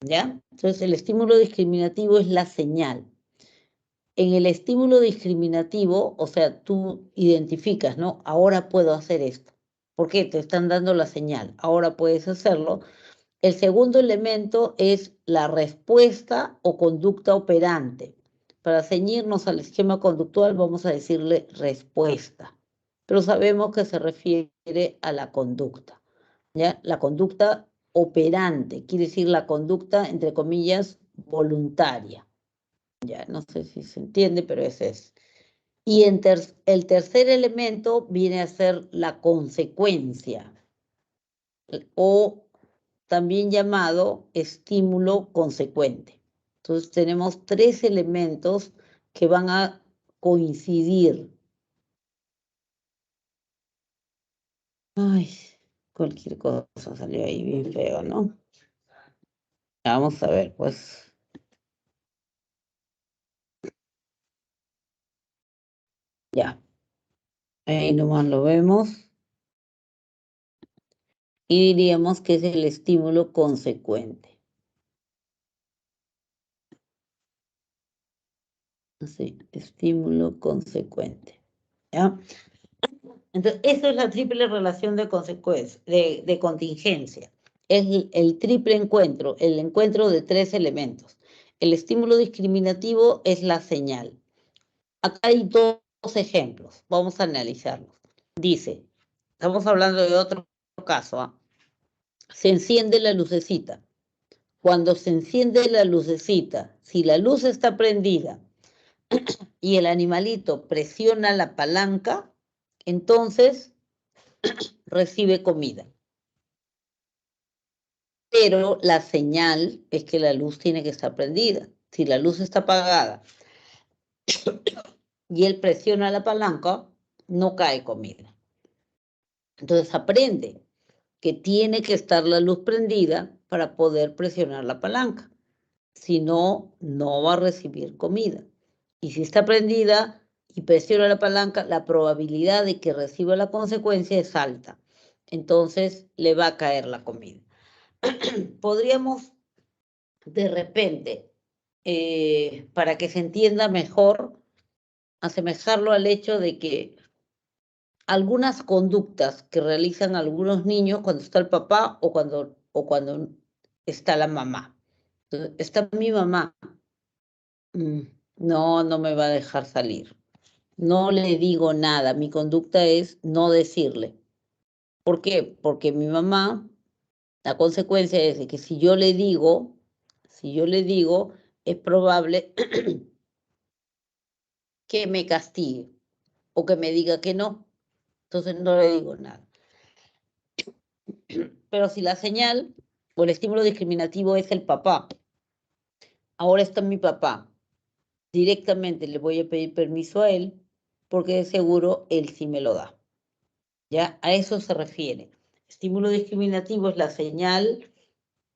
[SPEAKER 1] ¿Ya? Entonces, el estímulo discriminativo es la señal. En el estímulo discriminativo, o sea, tú identificas, ¿no? Ahora puedo hacer esto. ¿Por qué? Te están dando la señal. Ahora puedes hacerlo. El segundo elemento es la respuesta o conducta operante. Para ceñirnos al esquema conductual, vamos a decirle respuesta. Pero sabemos que se refiere a la conducta, ¿ya? La conducta operante, quiere decir la conducta, entre comillas, voluntaria. Ya, no sé si se entiende, pero ese es. Y el tercer elemento viene a ser la consecuencia, o también llamado estímulo consecuente. Entonces tenemos 3 elementos que van a coincidir. Ay, cualquier cosa salió ahí bien feo, ¿no? Vamos a ver, pues. Ya. Ahí nomás lo vemos. Y diríamos que es el estímulo consecuente. Así, estímulo consecuente. ¿Ya? Entonces, eso es la triple relación de consecuencia, de contingencia. Es el triple encuentro, el encuentro de 3 elementos. El estímulo discriminativo es la señal. Acá hay 2 ejemplos, vamos a analizarlos. Dice, Estamos hablando de otro caso, ¿ah? Se enciende la lucecita. Cuando se enciende la lucecita, si la luz está prendida y el animalito presiona la palanca, entonces recibe comida. Pero la señal es que la luz tiene que estar prendida. Si la luz está apagada y él presiona la palanca, no cae comida. Entonces aprende que tiene que estar la luz prendida para poder presionar la palanca. Si no, no va a recibir comida. Y si está prendida y presiona la palanca, la probabilidad de que reciba la consecuencia es alta. Entonces le va a caer la comida. Podríamos de repente, para que se entienda mejor, asemejarlo al hecho de que algunas conductas que realizan algunos niños cuando está el papá o cuando está la mamá. Entonces, está mi mamá. No, no me va a dejar salir. No le digo nada. Mi conducta es no decirle. ¿Por qué? Porque mi mamá, la consecuencia es de que si yo le digo, es probable que me castigue o que me diga que no. Entonces no le digo nada. Pero si la señal o el estímulo discriminativo es el papá, ahora está mi papá, directamente le voy a pedir permiso a él porque de seguro él sí me lo da. ¿Ya? A eso se refiere. Estímulo discriminativo es la señal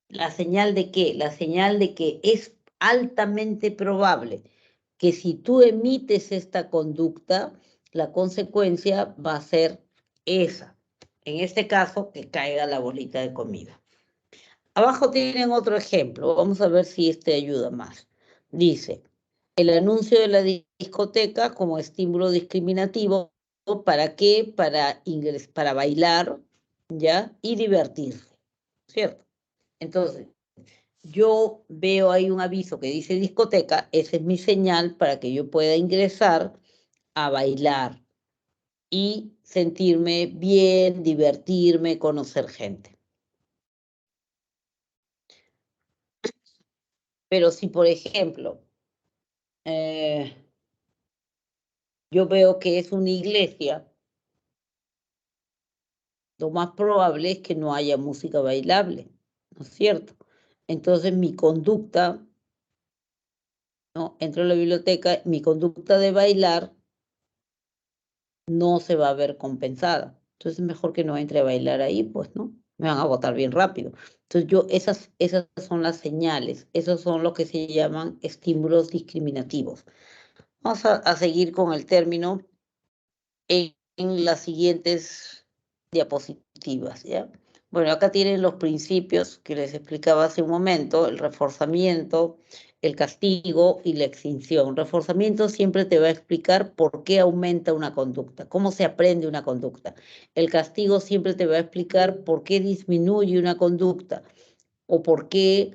[SPEAKER 1] de qué? La señal de que es altamente probable que si tú emites esta conducta, la consecuencia va a ser esa. En este caso, que caiga la bolita de comida. Abajo tienen otro ejemplo. Vamos a ver si este ayuda más. Dice, el anuncio de la discoteca como estímulo discriminativo. ¿Para qué? Para bailar, ¿ya? Y divertirse, ¿cierto? Entonces, yo veo ahí un aviso que dice discoteca, esa es mi señal para que yo pueda ingresar a bailar y sentirme bien, divertirme, conocer gente. Pero si, por ejemplo, yo veo que es una iglesia, lo más probable es que no haya música bailable, ¿no es cierto? Entonces mi conducta, ¿no? Entro a la biblioteca, mi conducta de bailar no se va a ver compensada. Entonces es mejor que no entre a bailar ahí, pues, ¿no? Me van a botar bien rápido. Entonces esas son las señales, esos son lo que se llaman estímulos discriminativos. Vamos a seguir con el término en las siguientes diapositivas, ¿ya? Bueno, acá tienen los principios que les explicaba hace un momento, el reforzamiento, el castigo y la extinción. Reforzamiento siempre te va a explicar por qué aumenta una conducta, cómo se aprende una conducta. El castigo siempre te va a explicar por qué disminuye una conducta o por qué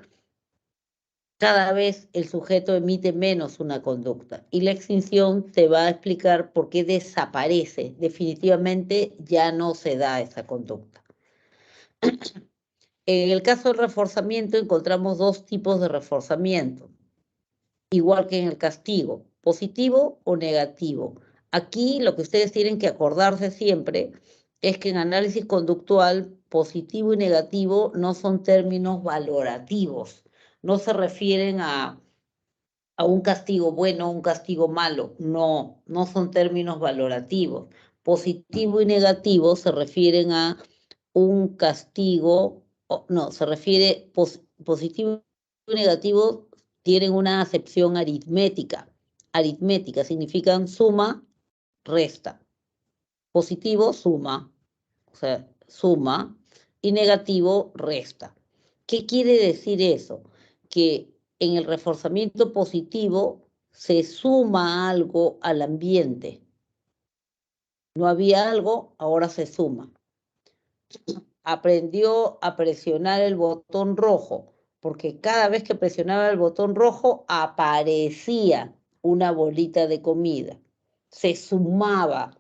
[SPEAKER 1] cada vez el sujeto emite menos una conducta. Y la extinción te va a explicar por qué desaparece. Definitivamente ya no se da esa conducta. En el caso del reforzamiento encontramos dos tipos de reforzamiento, igual que en el castigo, positivo o negativo. Aquí lo que ustedes tienen que acordarse siempre es que en análisis conductual, positivo y negativo no son términos valorativos, no se refieren a un castigo bueno o un castigo malo, no son términos valorativos. Positivo y negativo se refieren a un castigo, no, se refiere, positivo y negativo tienen una acepción aritmética. Aritmética significan suma, resta. Positivo, suma, o sea, suma, y negativo, resta. ¿Qué quiere decir eso? Que en el reforzamiento positivo se suma algo al ambiente. No había algo, ahora se suma. Aprendió a presionar el botón rojo, porque cada vez que presionaba el botón rojo aparecía una bolita de comida. Se sumaba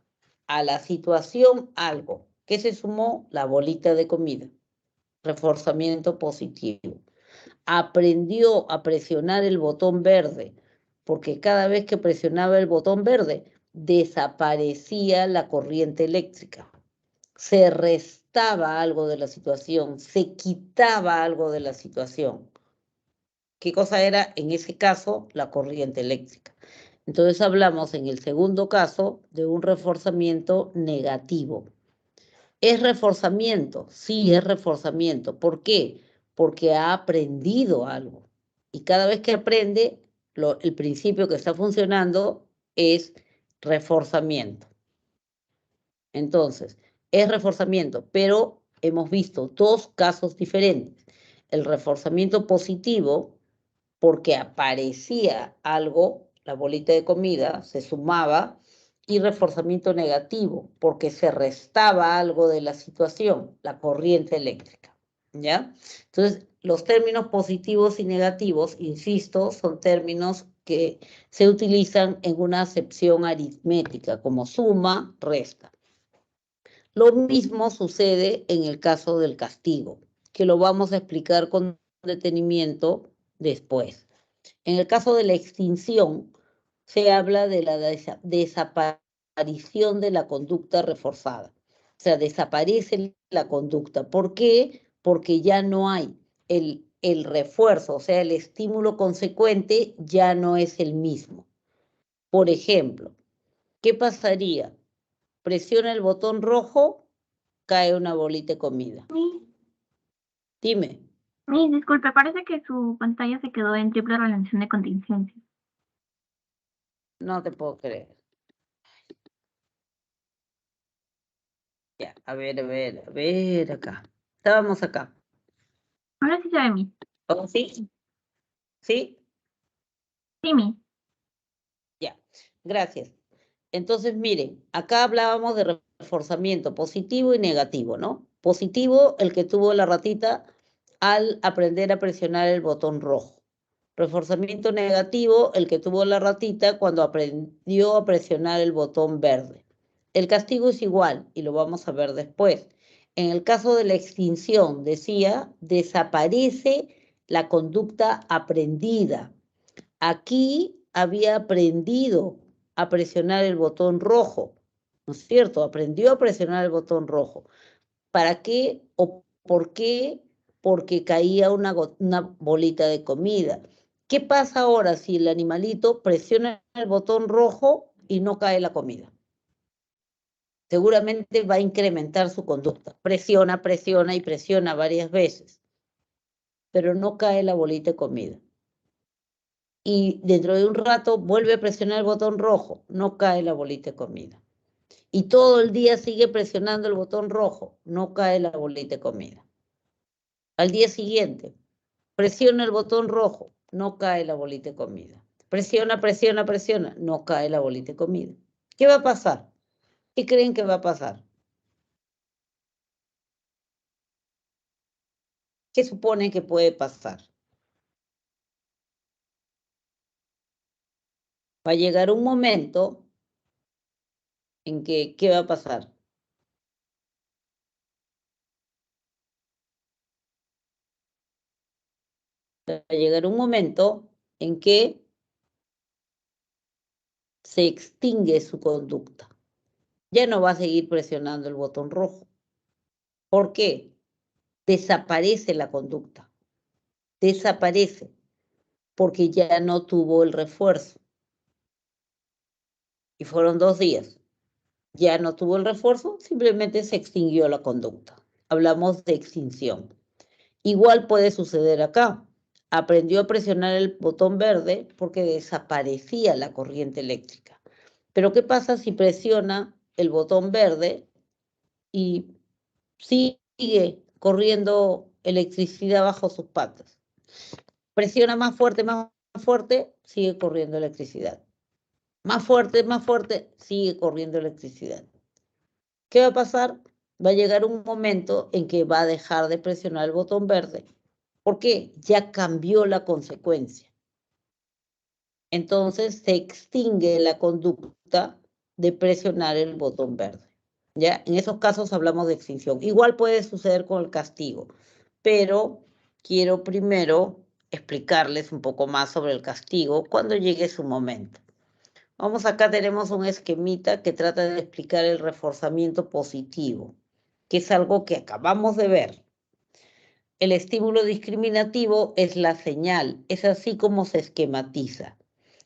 [SPEAKER 1] a la situación algo. ¿Qué se sumó? La bolita de comida. Reforzamiento positivo. Aprendió a presionar el botón verde, porque cada vez que presionaba el botón verde, desaparecía la corriente eléctrica. Se restaba algo de la situación, se quitaba algo de la situación. ¿Qué cosa era en ese caso? La corriente eléctrica. Entonces hablamos en el segundo caso de un reforzamiento negativo. ¿Es reforzamiento? Sí, es reforzamiento. ¿Por qué? Porque ha aprendido algo. Y cada vez que aprende, el principio que está funcionando es reforzamiento. Entonces, es reforzamiento, pero hemos visto dos casos diferentes. El reforzamiento positivo, porque aparecía algo, la bolita de comida se sumaba, y reforzamiento negativo, porque se restaba algo de la situación, la corriente eléctrica, ¿ya? Entonces, los términos positivos y negativos, insisto, son términos que se utilizan en una acepción aritmética, como suma, resta. Lo mismo sucede en el caso del castigo, que lo vamos a explicar con detenimiento después. En el caso de la extinción, se habla de la desaparición de la conducta reforzada. O sea, desaparece la conducta. ¿Por qué? Porque ya no hay el refuerzo, o sea, el estímulo consecuente ya no es el mismo. Por ejemplo, ¿qué pasaría? Presiona el botón rojo, cae una bolita de comida. Dime.
[SPEAKER 4] Disculpe, parece que su pantalla se quedó en triple relación de contingencia.
[SPEAKER 1] No te puedo creer. Ya, a ver acá. Estábamos acá.
[SPEAKER 4] Ahora sí se ve mí.
[SPEAKER 1] ¿Oh, sí? ¿Sí?
[SPEAKER 4] Sí, mí.
[SPEAKER 1] Ya, gracias. Entonces, miren, acá hablábamos de reforzamiento positivo y negativo, ¿no? Positivo, el que tuvo la ratita al aprender a presionar el botón rojo. Reforzamiento negativo, el que tuvo la ratita cuando aprendió a presionar el botón verde. El castigo es igual y lo vamos a ver después. En el caso de la extinción, decía, desaparece la conducta aprendida. Aquí había aprendido a presionar el botón rojo, ¿no es cierto? Aprendió a presionar el botón rojo. ¿Para qué o por qué? Porque caía una bolita de comida. ¿Qué pasa ahora si el animalito presiona el botón rojo y no cae la comida? Seguramente va a incrementar su conducta. Presiona, presiona y presiona varias veces, pero no cae la bolita de comida. Y dentro de un rato vuelve a presionar el botón rojo, no cae la bolita de comida. Y todo el día sigue presionando el botón rojo, no cae la bolita de comida. Al día siguiente, presiona el botón rojo, no cae la bolita de comida. Presiona, presiona, presiona, no cae la bolita de comida. ¿Qué va a pasar? ¿Qué creen que va a pasar? ¿Qué supone que puede pasar? Va a llegar un momento en que, ¿qué va a pasar? Va a llegar un momento en que se extingue su conducta. Ya no va a seguir presionando el botón rojo. ¿Por qué? Desaparece la conducta. Desaparece porque ya no tuvo el refuerzo. Y fueron 2 días. Ya no tuvo el refuerzo, simplemente se extinguió la conducta. Hablamos de extinción. Igual puede suceder acá. Aprendió a presionar el botón verde porque desaparecía la corriente eléctrica. Pero ¿qué pasa si presiona el botón verde y sigue corriendo electricidad bajo sus patas? Presiona más fuerte, sigue corriendo electricidad. Más fuerte, sigue corriendo electricidad. ¿Qué va a pasar? Va a llegar un momento en que va a dejar de presionar el botón verde. ¿Por qué? Ya cambió la consecuencia. Entonces se extingue la conducta de presionar el botón verde. ¿Ya? En esos casos hablamos de extinción. Igual puede suceder con el castigo, pero quiero primero explicarles un poco más sobre el castigo cuando llegue su momento. Vamos, acá tenemos un esquemita que trata de explicar el reforzamiento positivo, que es algo que acabamos de ver. El estímulo discriminativo es la señal, es así como se esquematiza.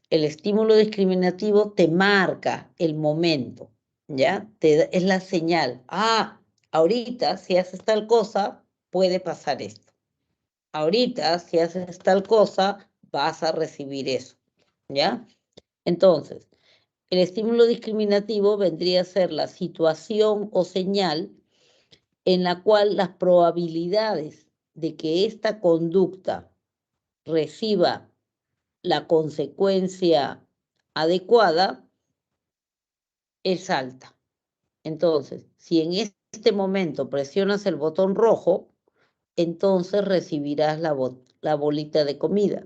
[SPEAKER 1] El estímulo discriminativo te marca el momento, ¿ya? Es la señal. Ah, ahorita si haces tal cosa, puede pasar esto. Ahorita si haces tal cosa, vas a recibir eso, ¿ya? Entonces, el estímulo discriminativo vendría a ser la situación o señal en la cual las probabilidades de que esta conducta reciba la consecuencia adecuada es alta. Entonces, si en este momento presionas el botón rojo, entonces recibirás la bolita de comida.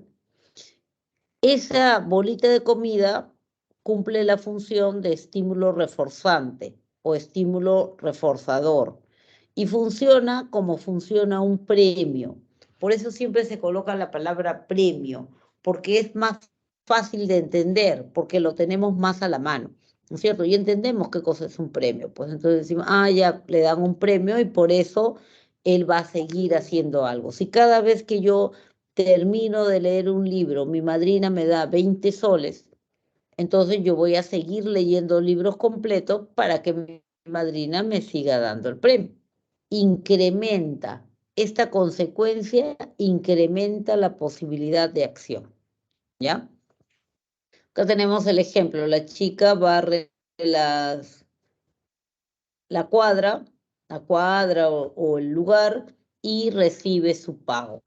[SPEAKER 1] Esa bolita de comida cumple la función de estímulo reforzante o estímulo reforzador y funciona como funciona un premio. Por eso siempre se coloca la palabra premio, porque es más fácil de entender, porque lo tenemos más a la mano, ¿no es cierto? Y entendemos qué cosa es un premio. Pues entonces decimos, ah, ya le dan un premio y por eso él va a seguir haciendo algo. Si cada vez que yo termino de leer un libro, mi madrina me da 20 soles, entonces yo voy a seguir leyendo libros completos para que mi madrina me siga dando el premio. Incrementa, esta consecuencia incrementa la posibilidad de acción, ¿ya? Acá tenemos el ejemplo, la chica barre la cuadra o el lugar y recibe su pago,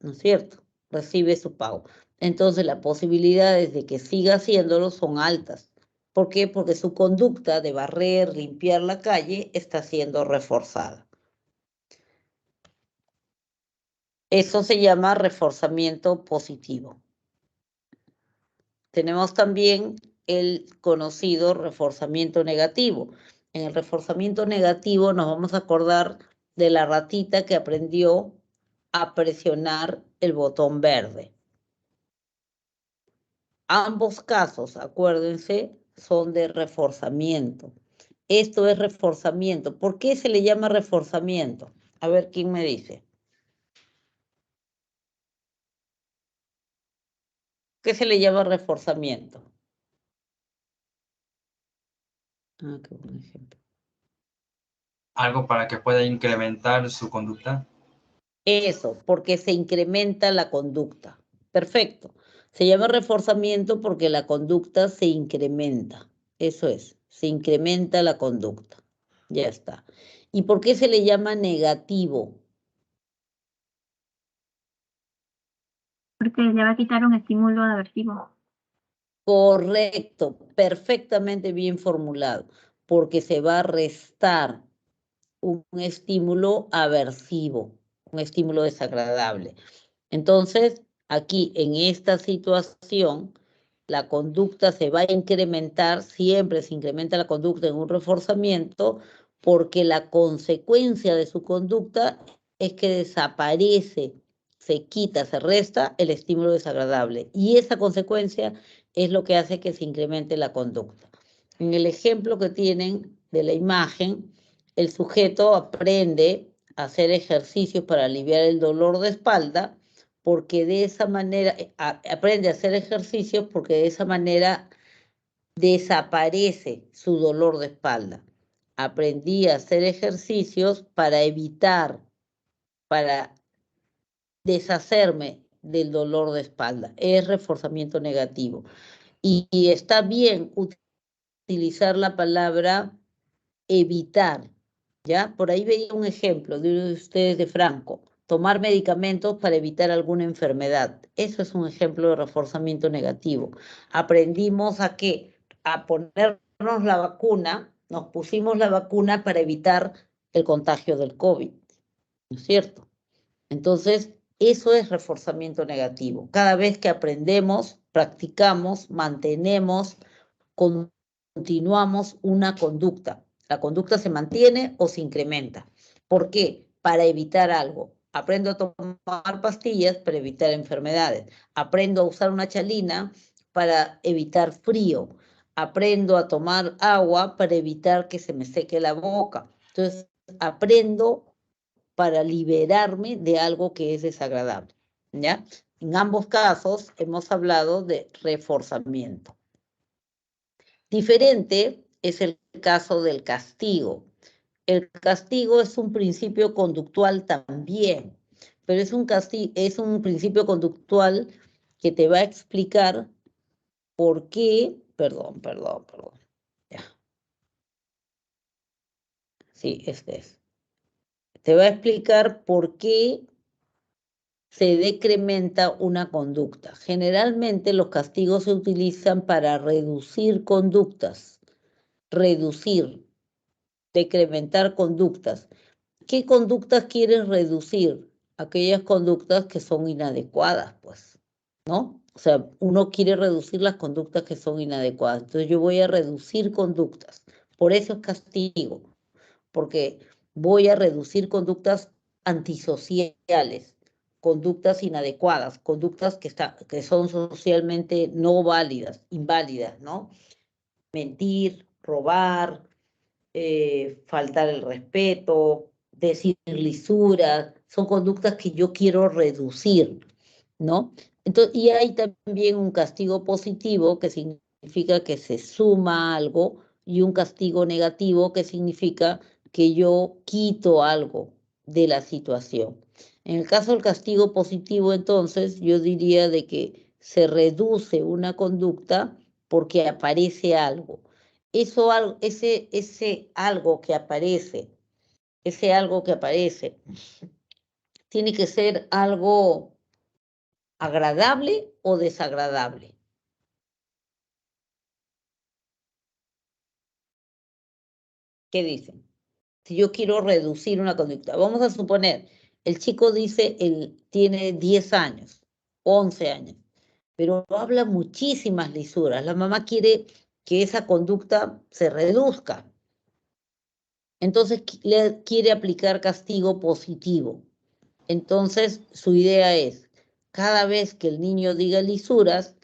[SPEAKER 1] ¿no es cierto? Recibe su pago. Entonces las posibilidades de que siga haciéndolo son altas. ¿Por qué? Porque su conducta de barrer, limpiar la calle está siendo reforzada. Eso se llama reforzamiento positivo. Tenemos también el conocido reforzamiento negativo. En el reforzamiento negativo nos vamos a acordar de la ratita que aprendió a presionar el botón verde. Ambos casos, acuérdense, son de reforzamiento. Esto es reforzamiento. ¿Por qué se le llama reforzamiento? A ver, ¿quién me dice? ¿Qué se le llama reforzamiento? Ah, qué buen ejemplo.
[SPEAKER 5] Algo para que pueda incrementar su conducta.
[SPEAKER 1] Eso, porque se incrementa la conducta. Perfecto. Se llama reforzamiento porque la conducta se incrementa. Eso es, se incrementa la conducta. Ya está. ¿Y por qué se le llama negativo?
[SPEAKER 4] Porque le va a quitar un estímulo aversivo.
[SPEAKER 1] Correcto, perfectamente bien formulado, porque se va a restar un estímulo aversivo, un estímulo desagradable. Entonces, aquí en esta situación, la conducta se va a incrementar, siempre se incrementa la conducta en un reforzamiento, porque la consecuencia de su conducta es que desaparece, se quita, se resta el estímulo desagradable. Y esa consecuencia es lo que hace que se incremente la conducta. En el ejemplo que tienen de la imagen, el sujeto aprende a hacer ejercicios para aliviar el dolor de espalda, porque de esa manera aprende a hacer ejercicios porque de esa manera desaparece su dolor de espalda. Aprendí a hacer ejercicios para evitar, para deshacerme del dolor de espalda. Es reforzamiento negativo. Y está bien utilizar la palabra evitar, ¿ya? Por ahí veía un ejemplo de uno de ustedes de Franco, tomar medicamentos para evitar alguna enfermedad. Eso es un ejemplo de reforzamiento negativo. Aprendimos a qué, a ponernos la vacuna, nos pusimos la vacuna para evitar el contagio del COVID, ¿no es cierto? Entonces, eso es reforzamiento negativo. Cada vez que aprendemos, practicamos, mantenemos, continuamos una conducta. La conducta se mantiene o se incrementa. ¿Por qué? Para evitar algo. Aprendo a tomar pastillas para evitar enfermedades. Aprendo a usar una chalina para evitar frío. Aprendo a tomar agua para evitar que se me seque la boca. Entonces, aprendo para liberarme de algo que es desagradable, ¿ya? En ambos casos hemos hablado de reforzamiento. Diferente es el caso del castigo. El castigo es un principio conductual también, pero es un principio conductual que te va a explicar por qué, perdón. Ya. Sí, este es. Te va a explicar por qué se decrementa una conducta. Generalmente los castigos se utilizan para reducir conductas, decrementar conductas. ¿Qué conductas quieres reducir? Aquellas conductas que son inadecuadas, pues, ¿no? O sea, uno quiere reducir las conductas que son inadecuadas. Entonces yo voy a reducir conductas. Por eso es castigo, porque voy a reducir conductas antisociales, conductas inadecuadas, conductas que son socialmente no válidas, inválidas, ¿no? Mentir, robar, faltar el respeto, decir lisuras, son conductas que yo quiero reducir, ¿no? Entonces, y hay también un castigo positivo que significa que se suma algo y un castigo negativo que significa que yo quito algo de la situación. En el caso del castigo positivo, entonces, yo diría de que se reduce una conducta porque aparece algo. Ese algo que aparece, tiene que ser algo agradable o desagradable. ¿Qué dicen? Si yo quiero reducir una conducta, vamos a suponer, el chico dice, él tiene 10 años, 11 años, pero habla muchísimas lisuras. La mamá quiere que esa conducta se reduzca. Entonces le quiere aplicar castigo positivo. Entonces su idea es, cada vez que el niño diga lisuras,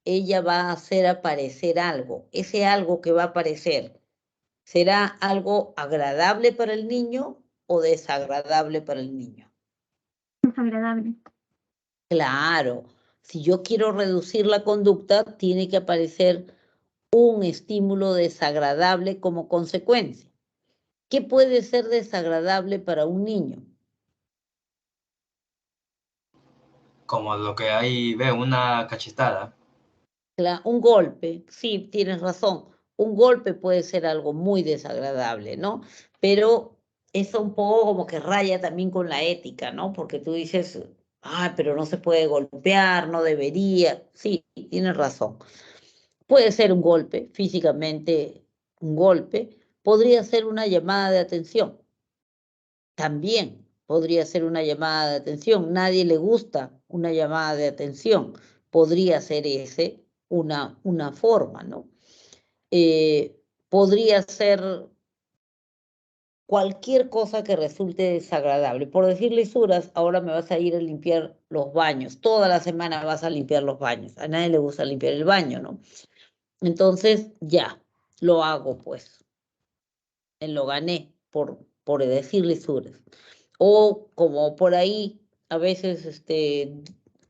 [SPEAKER 1] ella va a hacer aparecer algo. Ese algo que va a aparecer, ¿será algo agradable para el niño o desagradable para el niño?
[SPEAKER 4] Desagradable.
[SPEAKER 1] Claro, si yo quiero reducir la conducta, tiene que aparecer un estímulo desagradable como consecuencia. ¿Qué puede ser desagradable para un niño?
[SPEAKER 5] Como lo que ahí ve, una cachetada.
[SPEAKER 1] Un golpe, sí, tienes razón. Un golpe puede ser algo muy desagradable, ¿no? Pero eso un poco como que raya también con la ética, ¿no? Porque tú dices, pero no se puede golpear, no debería. Sí, tienes razón. Puede ser un golpe, físicamente un golpe. Podría ser una llamada de atención. También podría ser una llamada de atención. Nadie le gusta una llamada de atención. Podría ser una forma, ¿no? Podría ser cualquier cosa que resulte desagradable. Por decir lisuras, ahora me vas a ir a limpiar los baños. Toda la semana vas a limpiar los baños. A nadie le gusta limpiar el baño, ¿no? Entonces, ya, lo hago, pues. Lo gané por decir lisuras. O como por ahí a veces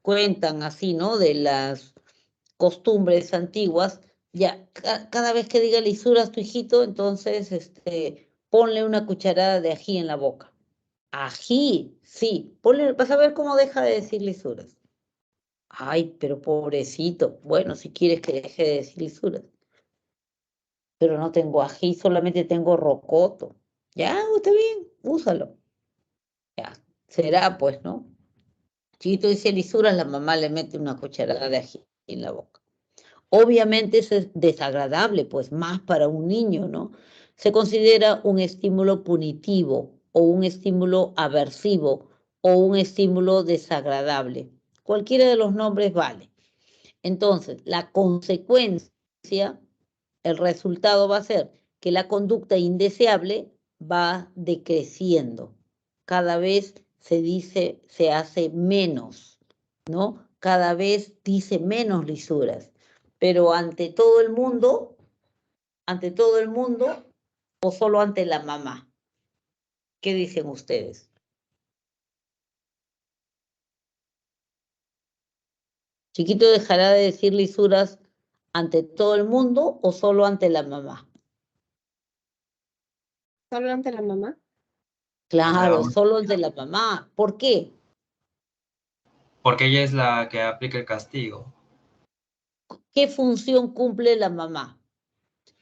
[SPEAKER 1] cuentan así, ¿no? De las costumbres antiguas, ya, cada vez que diga lisuras tu hijito, entonces ponle una cucharada de ají en la boca. Ají, sí, vas a ver cómo deja de decir lisuras. Ay, pero pobrecito, bueno, si quieres que deje de decir lisuras. Pero no tengo ají, solamente tengo rocoto. Ya, está bien, úsalo. Ya, será pues, ¿no? Chiquito dice lisuras, la mamá le mete una cucharada de ají en la boca. Obviamente eso es desagradable, pues más para un niño, ¿no? Se considera un estímulo punitivo o un estímulo aversivo o un estímulo desagradable. Cualquiera de los nombres vale. Entonces, la consecuencia, el resultado va a ser que la conducta indeseable va decreciendo. Cada vez se hace menos, ¿no? Cada vez dice menos lisuras. Pero ante todo el mundo, o solo ante la mamá. ¿Qué dicen ustedes? ¿Chiquito dejará de decir lisuras ante todo el mundo o solo ante la mamá?
[SPEAKER 6] ¿Solo ante la mamá?
[SPEAKER 1] Claro,
[SPEAKER 5] Claro.
[SPEAKER 1] solo ante la mamá. ¿Por qué?
[SPEAKER 5] Porque ella es la que aplica el castigo.
[SPEAKER 1] ¿Qué función cumple la mamá?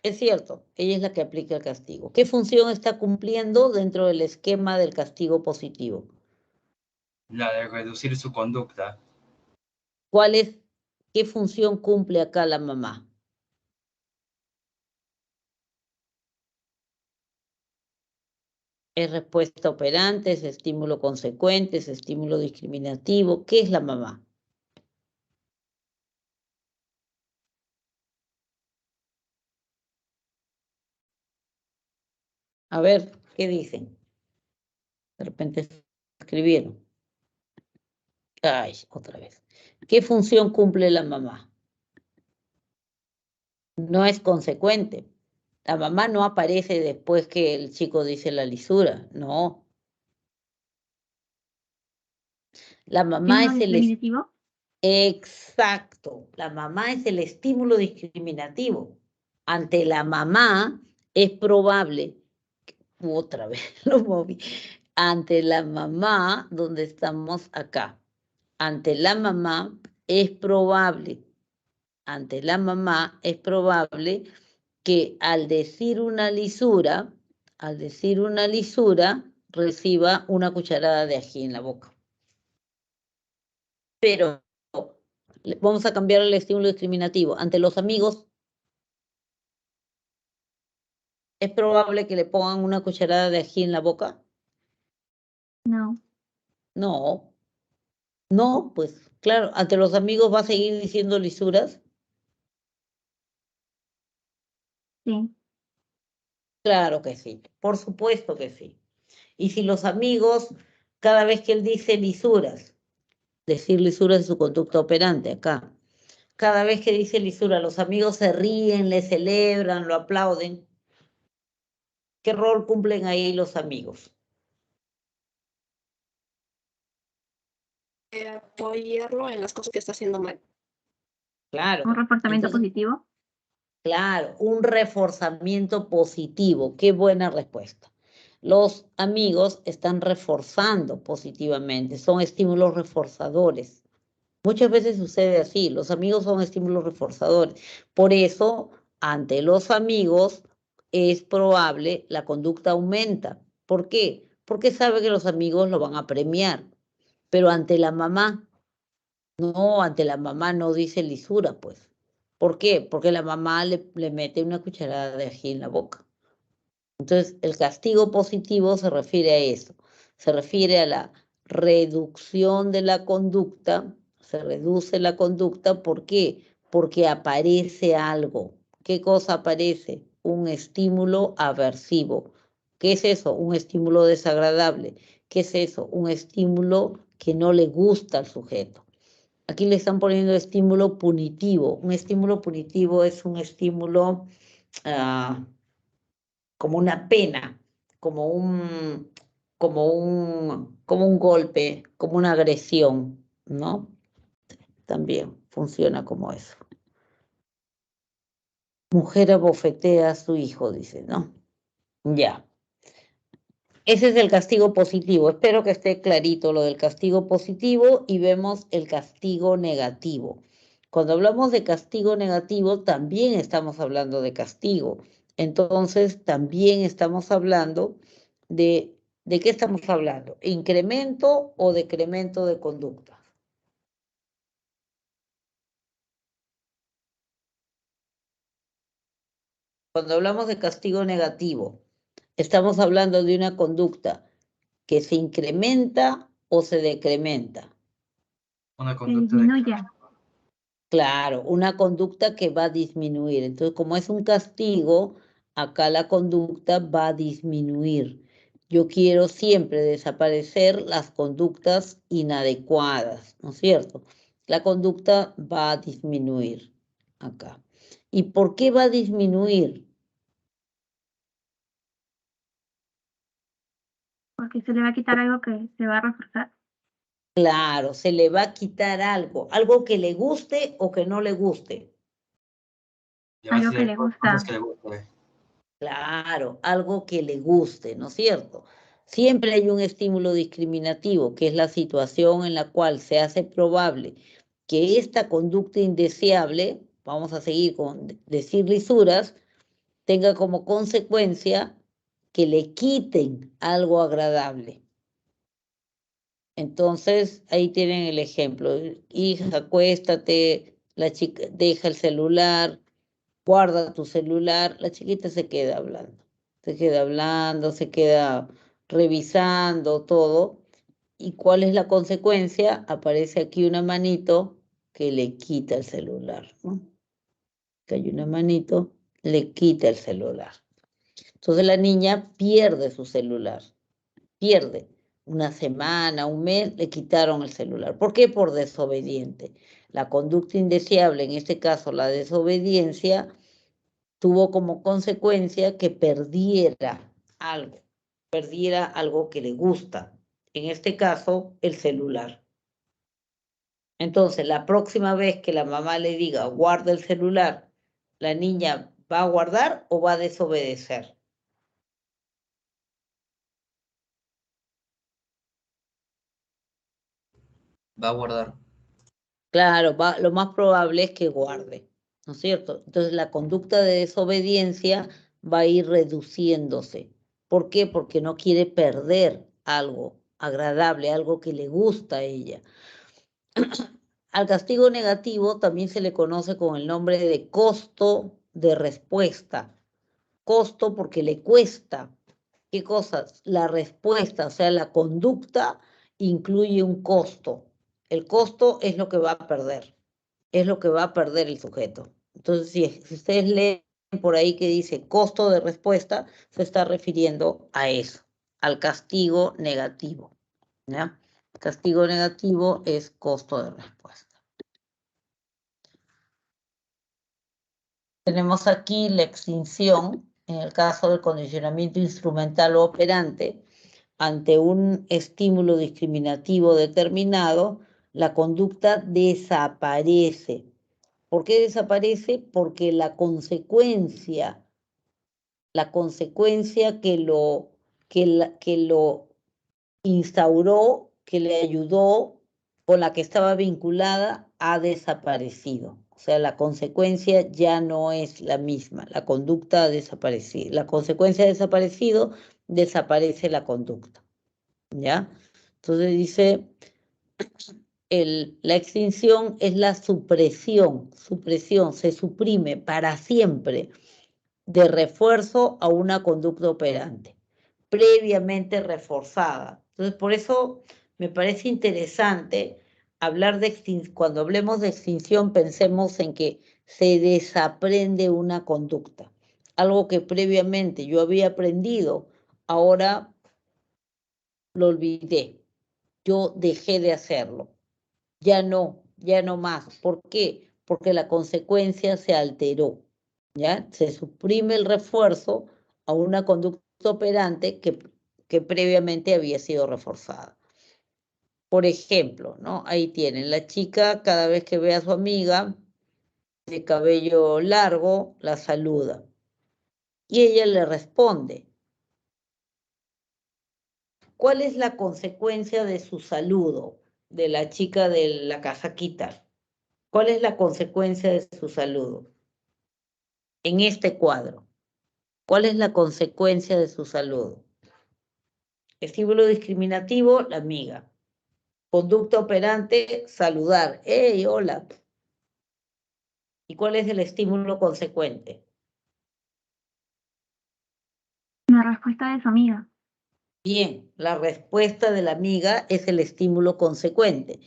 [SPEAKER 1] Es cierto, ella es la que aplica el castigo. ¿Qué función está cumpliendo dentro del esquema del castigo positivo?
[SPEAKER 5] La de reducir su conducta.
[SPEAKER 1] ¿Qué función cumple acá la mamá? ¿Es respuesta operante? ¿Es estímulo consecuente? ¿Es estímulo discriminativo? ¿Qué es la mamá? A ver, ¿qué dicen? De repente escribieron. Ay, otra vez. ¿Qué función cumple la mamá? No es consecuente. La mamá no aparece después que el chico dice la lisura, no. La mamá es el...
[SPEAKER 4] discriminativo?
[SPEAKER 1] Exacto, la mamá es el estímulo discriminativo. Ante la mamá es probable, otra vez lo moví, ante la mamá, donde estamos acá, ante la mamá es probable, que al decir una lisura, reciba una cucharada de ají en la boca. Pero vamos a cambiar el estímulo discriminativo. Ante los amigos, ¿es probable que le pongan una cucharada de ají en la boca?
[SPEAKER 4] No.
[SPEAKER 1] No. No, pues claro, ante los amigos va a seguir diciendo lisuras.
[SPEAKER 4] Sí.
[SPEAKER 1] Claro que sí, por supuesto que sí. Y si los amigos, cada vez que él dice lisuras, decir lisuras es su conducta operante acá. Cada vez que dice lisura, los amigos se ríen, le celebran, lo aplauden. ¿Qué rol cumplen ahí los amigos?
[SPEAKER 6] Apoyarlo en las cosas que está haciendo mal.
[SPEAKER 1] Claro.
[SPEAKER 4] Un reforzamiento
[SPEAKER 1] Entonces,
[SPEAKER 4] positivo.
[SPEAKER 1] claro, un reforzamiento positivo. Qué buena respuesta. Los amigos están reforzando positivamente, son estímulos reforzadores. Muchas veces sucede así, los amigos son estímulos reforzadores. Por eso, ante los amigos es probable la conducta aumenta. ¿Por qué? Porque sabe que los amigos lo van a premiar. Pero ante la mamá, ante la mamá no dice lisura, pues. ¿Por qué? Porque la mamá le mete una cucharada de ají en la boca. Entonces, el castigo positivo se refiere a eso. Se refiere a la reducción de la conducta. Se reduce la conducta, ¿por qué? Porque aparece algo. ¿Qué cosa aparece? Un estímulo aversivo. ¿Qué es eso? Un estímulo desagradable. ¿Qué es eso? Un estímulo que no le gusta al sujeto. Aquí le están poniendo estímulo punitivo. Un estímulo punitivo es un estímulo como una pena, como un golpe, como una agresión, ¿no? También funciona como eso. Mujer abofetea a su hijo, dice, ¿no? Ya. Ese es el castigo positivo. Espero que esté clarito lo del castigo positivo y vemos el castigo negativo. Cuando hablamos de castigo negativo, también estamos hablando de castigo. Entonces, también estamos hablando ¿de qué estamos hablando? ¿Incremento o decremento de conducta? Cuando hablamos de castigo negativo, estamos hablando de una conducta que se incrementa o se decrementa.
[SPEAKER 5] Una
[SPEAKER 4] Que
[SPEAKER 5] conducta
[SPEAKER 4] disminuya.
[SPEAKER 1] Claro, una conducta que va a disminuir. Entonces, como es un castigo, acá la conducta va a disminuir. Yo quiero siempre desaparecer las conductas inadecuadas, ¿no es cierto? La conducta va a disminuir acá. ¿Y por qué va a disminuir?
[SPEAKER 4] Porque se le va a quitar algo que se va a reforzar.
[SPEAKER 1] Claro, se le va a quitar algo que le guste o que no le guste.
[SPEAKER 5] Y a ver
[SPEAKER 4] Algo
[SPEAKER 5] si
[SPEAKER 4] que
[SPEAKER 5] hay
[SPEAKER 4] le
[SPEAKER 5] cosas
[SPEAKER 4] gusta.
[SPEAKER 5] que le guste.
[SPEAKER 1] Claro, algo que le guste, ¿no es cierto? Siempre hay un estímulo discriminativo, que es la situación en la cual se hace probable que esta conducta indeseable, vamos a seguir con decir lisuras, tenga como consecuencia que le quiten algo agradable. Entonces, ahí tienen el ejemplo. Hija, acuéstate, la chica deja el celular, guarda tu celular, la chiquita se queda hablando, se queda revisando todo. ¿Y cuál es la consecuencia? Aparece aquí una manito que le quita el celular, ¿no? Que hay una manito, le quita el celular. Entonces la niña pierde su celular, pierde. Una semana, un mes, le quitaron el celular. ¿Por qué? Por desobediente. La conducta indeseable, en este caso la desobediencia, tuvo como consecuencia que perdiera algo que le gusta, en este caso el celular. Entonces, la próxima vez que la mamá le diga guarda el celular, ¿la niña va a guardar o va a desobedecer?
[SPEAKER 3] Va a guardar.
[SPEAKER 1] Claro, lo más probable es que guarde, ¿no es cierto? Entonces la conducta de desobediencia va a ir reduciéndose. ¿Por qué? Porque no quiere perder algo agradable, algo que le gusta a ella. Al castigo negativo también se le conoce con el nombre de costo de respuesta. Costo porque le cuesta. ¿Qué cosas? La respuesta, o sea, la conducta incluye un costo. El costo es lo que va a perder, es lo que va a perder el sujeto. Entonces, si ustedes leen por ahí que dice costo de respuesta, se está refiriendo a eso, al castigo negativo, ¿ya? Castigo negativo es costo de respuesta. Tenemos aquí la extinción, en el caso del condicionamiento instrumental o operante, ante un estímulo discriminativo determinado, la conducta desaparece. ¿Por qué desaparece? Porque la consecuencia que lo instauró, que le ayudó, con la que estaba vinculada, ha desaparecido. O sea, la consecuencia ya no es la misma, la conducta ha desaparecido. La consecuencia ha desaparecido, desaparece la conducta, ¿ya? Entonces dice, la extinción es la supresión, se suprime para siempre de refuerzo a una conducta operante, previamente reforzada. Entonces, por eso me parece interesante hablar de extinción. Cuando hablemos de extinción, pensemos en que se desaprende una conducta. Algo que previamente yo había aprendido, ahora lo olvidé. Yo dejé de hacerlo. Ya no más. ¿Por qué? Porque la consecuencia se alteró. ¿Ya? Se suprime el refuerzo a una conducta operante que previamente había sido reforzada. Por ejemplo, ¿no? Ahí tienen, la chica cada vez que ve a su amiga de cabello largo, la saluda. Y ella le responde. ¿Cuál es la consecuencia de su saludo de la chica de la casaquita? ¿Cuál es la consecuencia de su saludo? En este cuadro, ¿cuál es la consecuencia de su saludo? Estímulo discriminativo, la amiga. Conducta operante, saludar. ¡Hey, hola! ¿Y cuál es el estímulo consecuente?
[SPEAKER 4] La respuesta de su amiga.
[SPEAKER 1] Bien, la respuesta de la amiga es el estímulo consecuente.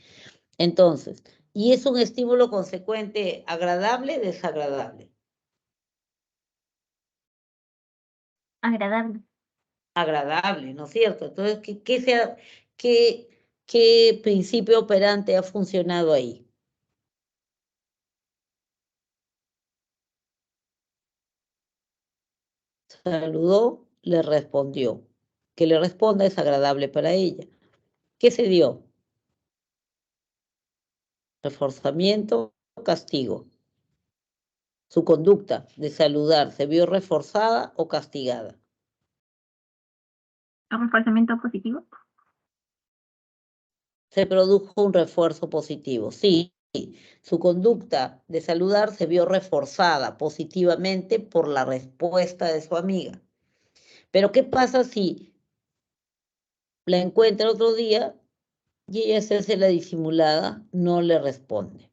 [SPEAKER 1] Entonces, ¿y es un estímulo consecuente agradable o desagradable?
[SPEAKER 4] Agradable.
[SPEAKER 1] Agradable, ¿no es cierto? Entonces, ¿qué principio operante ha funcionado ahí? Saludó, le respondió. Que le responda es agradable para ella. ¿Qué se dio? Reforzamiento o castigo. Su conducta de saludar se vio reforzada o castigada.
[SPEAKER 4] ¿Un reforzamiento positivo?
[SPEAKER 1] Se produjo un refuerzo positivo. Sí, su conducta de saludar se vio reforzada positivamente por la respuesta de su amiga. Pero ¿qué pasa si la encuentra otro día y ella se hace la disimulada, no le responde?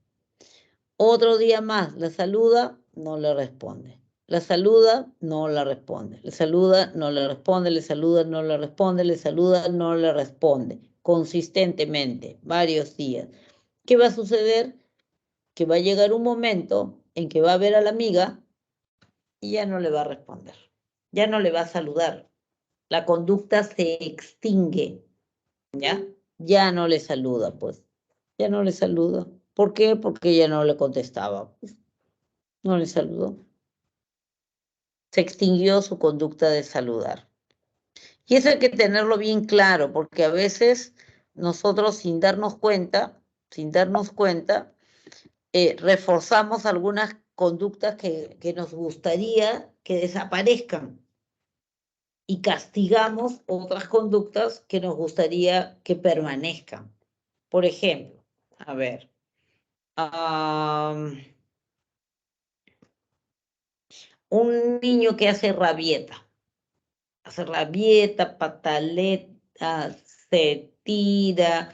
[SPEAKER 1] Otro día más, la saluda, no le responde. La saluda, no la responde. Le saluda, no le responde. Le saluda, no le responde. Le saluda, no le responde. Consistentemente, varios días. ¿Qué va a suceder? Que va a llegar un momento en que va a ver a la amiga y ya no le va a responder. Ya no le va a saludar. La conducta se extingue. ¿Ya? Ya no le saluda, pues. Ya no le saluda. ¿Por qué? Porque ella no le contestaba. Pues, no le saludó. Se extinguió su conducta de saludar. Y eso hay que tenerlo bien claro, porque a veces nosotros sin darnos cuenta, reforzamos algunas conductas que nos gustaría que desaparezcan y castigamos otras conductas que nos gustaría que permanezcan. Por ejemplo, a ver, un niño que hace rabieta, pataleta, se tira,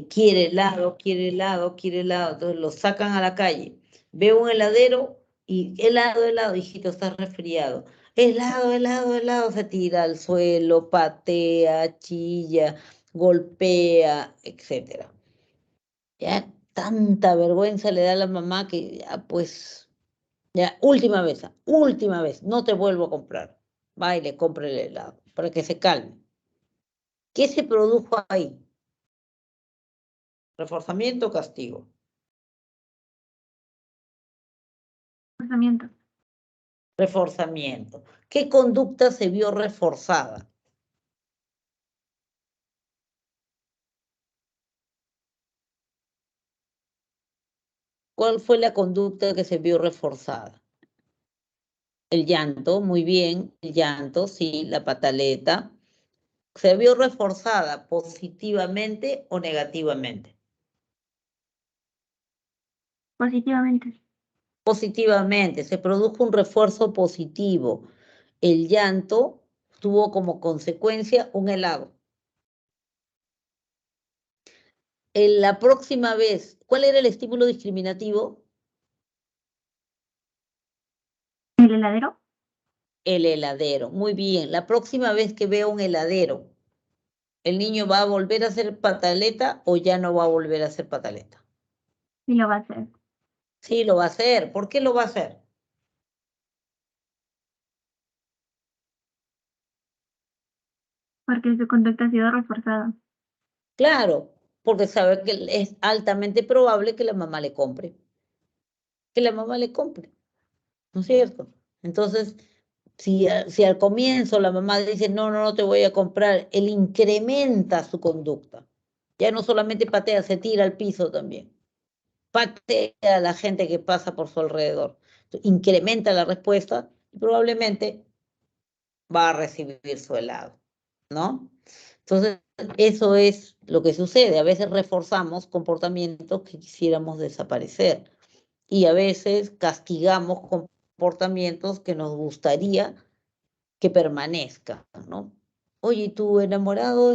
[SPEAKER 1] quiere helado, entonces lo sacan a la calle. Ve un heladero y helado, hijito, estás resfriado. Helado, se tira al suelo, patea, chilla, golpea, etcétera. Ya tanta vergüenza le da a la mamá que ya pues, ya última vez, no te vuelvo a comprar. Va y le compra el helado para que se calme. ¿Qué se produjo ahí? Reforzamiento o castigo.
[SPEAKER 4] Reforzamiento.
[SPEAKER 1] Reforzamiento. ¿Qué conducta se vio reforzada? ¿Cuál fue la conducta que se vio reforzada? El llanto, muy bien, el llanto, sí, la pataleta. ¿Se vio reforzada positivamente o negativamente?
[SPEAKER 4] Positivamente.
[SPEAKER 1] Positivamente, se produjo un refuerzo positivo. El llanto tuvo como consecuencia un helado. En la próxima vez, ¿cuál era el estímulo discriminativo?
[SPEAKER 4] ¿El heladero?
[SPEAKER 1] El heladero. Muy bien. La próxima vez que vea un heladero, ¿el niño va a volver a hacer pataleta o ya no va a volver a hacer pataleta?
[SPEAKER 4] Sí lo va a hacer.
[SPEAKER 1] Sí, lo va a hacer. ¿Por qué lo va a hacer?
[SPEAKER 4] Porque su conducta ha sido reforzada.
[SPEAKER 1] Claro, porque sabe que es altamente probable que la mamá le compre. Que la mamá le compre. ¿No es cierto? Entonces, si al comienzo la mamá dice, no te voy a comprar, él incrementa su conducta. Ya no solamente patea, se tira al piso también. Patea a la gente que pasa por su alrededor. Incrementa la respuesta y probablemente va a recibir su helado, ¿no? Entonces, eso es lo que sucede. A veces reforzamos comportamientos que quisiéramos desaparecer y a veces castigamos comportamientos que nos gustaría que permanezcan, ¿no? Oye, ¿tu enamorado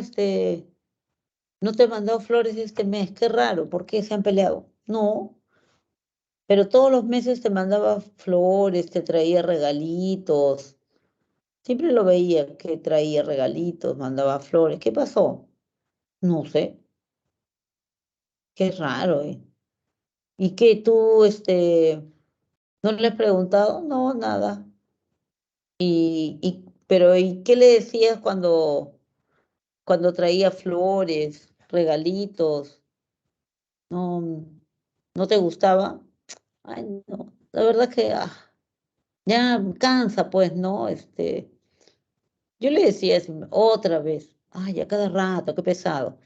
[SPEAKER 1] no te mandó flores este mes? Qué raro, ¿por qué se han peleado? No, pero todos los meses te mandaba flores, te traía regalitos. Siempre lo veía que traía regalitos, mandaba flores. ¿Qué pasó? No sé, qué raro, ¿eh? ¿Y qué tú, no le has preguntado? No, nada. Y Pero ¿y qué le decías cuando traía flores, regalitos? ¿No, no te gustaba? Ay, no, la verdad que ya cansa, pues, ¿no? Yo le decía así, otra vez, ay, a cada rato, qué pesado.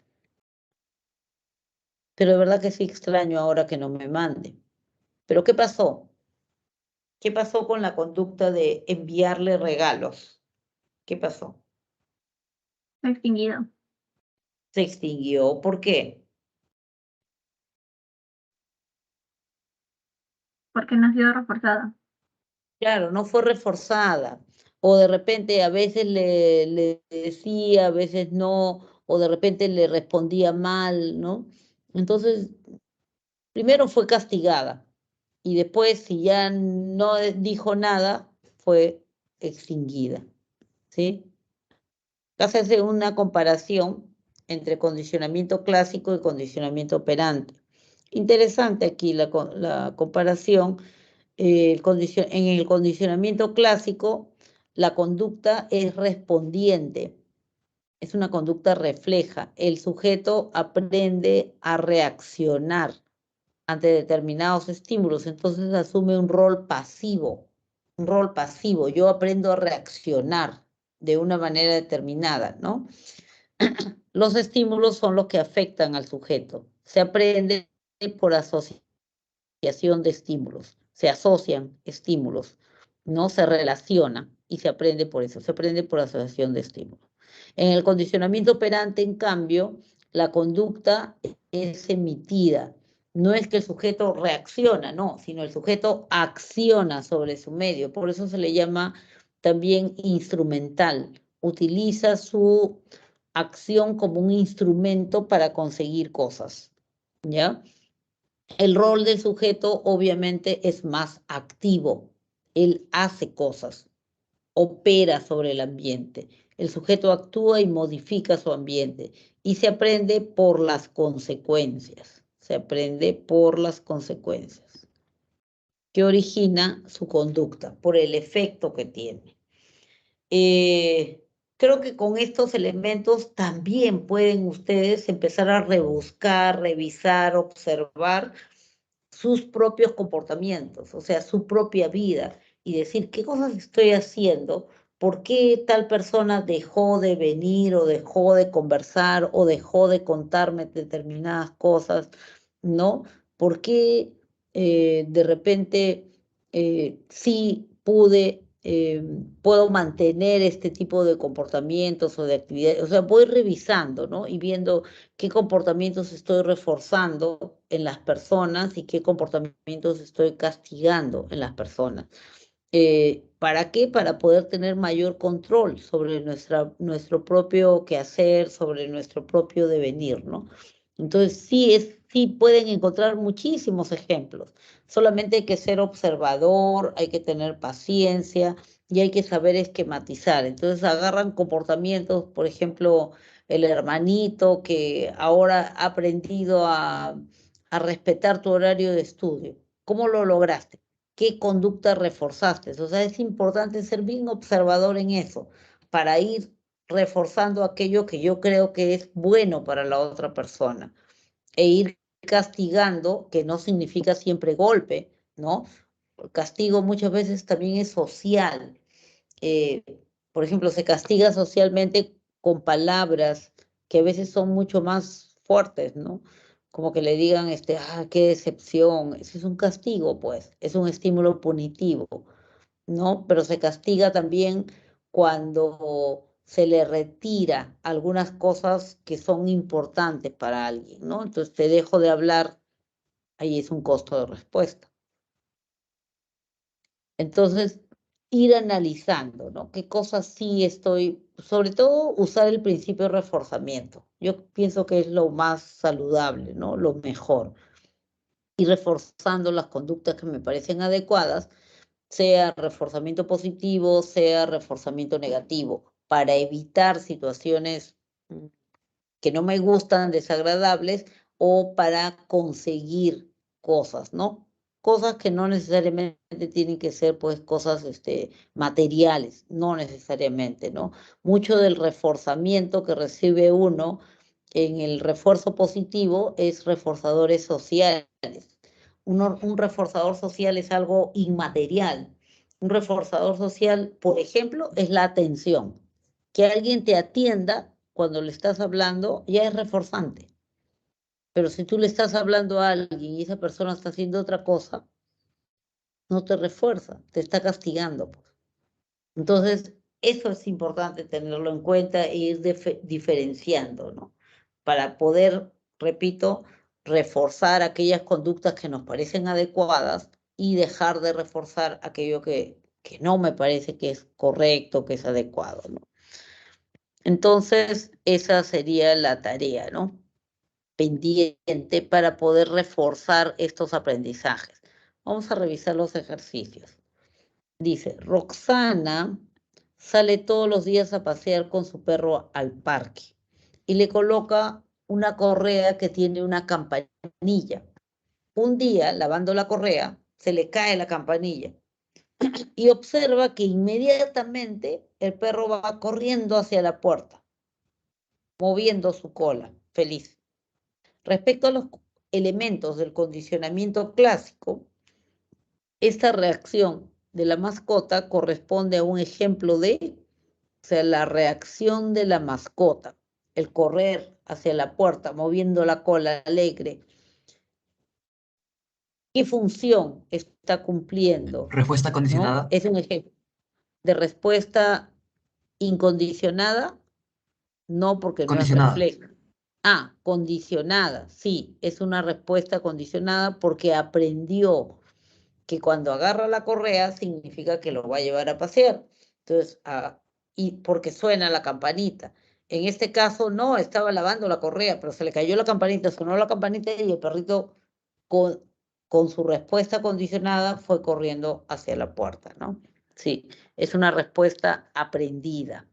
[SPEAKER 1] Pero de verdad que sí extraño ahora que no me mande. ¿Pero qué pasó? ¿Qué pasó con la conducta de enviarle regalos? ¿Qué pasó?
[SPEAKER 4] Extinguido.
[SPEAKER 1] Se extinguió. ¿Por qué?
[SPEAKER 4] Porque no ha sido reforzada.
[SPEAKER 1] Claro, no fue reforzada. O de repente a veces le decía, a veces no, o de repente le respondía mal, ¿no? Entonces, primero fue castigada y después, si ya no dijo nada, fue extinguida, ¿sí? Acá se hace una comparación entre condicionamiento clásico y condicionamiento operante. Interesante aquí la comparación. En el condicionamiento clásico, la conducta es respondiente, es una conducta refleja. El sujeto aprende a reaccionar ante determinados estímulos, entonces asume un rol pasivo, un rol pasivo. Yo aprendo a reaccionar de una manera determinada, ¿no? Los estímulos son los que afectan al sujeto. Se aprende por asociación de estímulos, se asocian estímulos, no se relaciona y se aprende por eso, se aprende por asociación de estímulos. En el condicionamiento operante, en cambio, la conducta es emitida. No es que el sujeto reacciona, no, sino el sujeto acciona sobre su medio. Por eso se le llama también instrumental. Utiliza su acción como un instrumento para conseguir cosas, ¿ya? El rol del sujeto obviamente es más activo. Él hace cosas, opera sobre el ambiente. El sujeto actúa y modifica su ambiente y se aprende por las consecuencias. Se aprende por las consecuencias que origina su conducta, por el efecto que tiene. Creo que con estos elementos también pueden ustedes empezar a rebuscar, revisar, observar sus propios comportamientos, o sea, su propia vida, y decir qué cosas estoy haciendo, por qué tal persona dejó de venir o dejó de conversar o dejó de contarme determinadas cosas, ¿no? ¿Por qué de repente sí puedo mantener este tipo de comportamientos o de actividades? O sea, voy revisando, ¿no? Y viendo qué comportamientos estoy reforzando en las personas y qué comportamientos estoy castigando en las personas. ¿Para qué? Para poder tener mayor control sobre nuestro propio quehacer, sobre nuestro propio devenir, ¿no? Entonces, sí pueden encontrar muchísimos ejemplos. Solamente hay que ser observador, hay que tener paciencia y hay que saber esquematizar. Entonces, agarran comportamientos, por ejemplo, el hermanito que ahora ha aprendido a respetar tu horario de estudio. ¿Cómo lo lograste? ¿Qué conducta reforzaste? O sea, es importante ser bien observador en eso para ir reforzando aquello que yo creo que es bueno para la otra persona e ir castigando, que no significa siempre golpe, ¿no? El castigo muchas veces también es social. Eh, por ejemplo, se castiga socialmente con palabras que a veces son mucho más fuertes, ¿no? Como que le digan, qué decepción. Ese es un castigo, pues, es un estímulo punitivo, ¿no? Pero se castiga también cuando se le retira algunas cosas que son importantes para alguien, ¿no? Entonces te dejo de hablar, ahí es un costo de respuesta. Entonces, ir analizando, ¿no? ¿Qué cosas sí estoy, sobre todo usar el principio de reforzamiento? Yo pienso que es lo más saludable, ¿no? Lo mejor. Ir reforzando las conductas que me parecen adecuadas, sea reforzamiento positivo, sea reforzamiento negativo, para evitar situaciones que no me gustan, desagradables, o para conseguir cosas, ¿no? cosas que no necesariamente tienen que ser pues cosas materiales, no necesariamente, ¿no? Mucho del reforzamiento que recibe uno en el refuerzo positivo es reforzadores sociales. Un reforzador social es algo inmaterial. Un reforzador social, por ejemplo, es la atención. Que alguien te atienda cuando le estás hablando ya es reforzante. Pero si tú le estás hablando a alguien y esa persona está haciendo otra cosa, no te refuerza, te está castigando, pues. Entonces, eso es importante tenerlo en cuenta e ir diferenciando, ¿no? Para poder, repito, reforzar aquellas conductas que nos parecen adecuadas y dejar de reforzar aquello que no me parece que es correcto, que es adecuado, ¿no? Entonces, esa sería la tarea, ¿no? Pendiente para poder reforzar estos aprendizajes. Vamos a revisar los ejercicios. Dice, Roxana sale todos los días a pasear con su perro al parque y le coloca una correa que tiene una campanilla. Un día, lavando la correa, se le cae la campanilla y observa que inmediatamente el perro va corriendo hacia la puerta, moviendo su cola, feliz. Respecto a los elementos del condicionamiento clásico, esta reacción de la mascota corresponde a un ejemplo de, o sea, la reacción de la mascota, el correr hacia la puerta, moviendo la cola alegre. ¿Qué función está cumpliendo?
[SPEAKER 3] Respuesta condicionada.
[SPEAKER 1] ¿No? Es un ejemplo de respuesta incondicionada, no, porque no es
[SPEAKER 3] Condicionada.
[SPEAKER 1] reflejo. Ah, condicionada, sí, es una respuesta condicionada porque aprendió que cuando agarra la correa significa que lo va a llevar a pasear. Entonces, y porque suena la campanita. En este caso, no, estaba lavando la correa, pero se le cayó la campanita, sonó la campanita y el perrito con su respuesta condicionada fue corriendo hacia la puerta, ¿no? Sí, es una respuesta aprendida.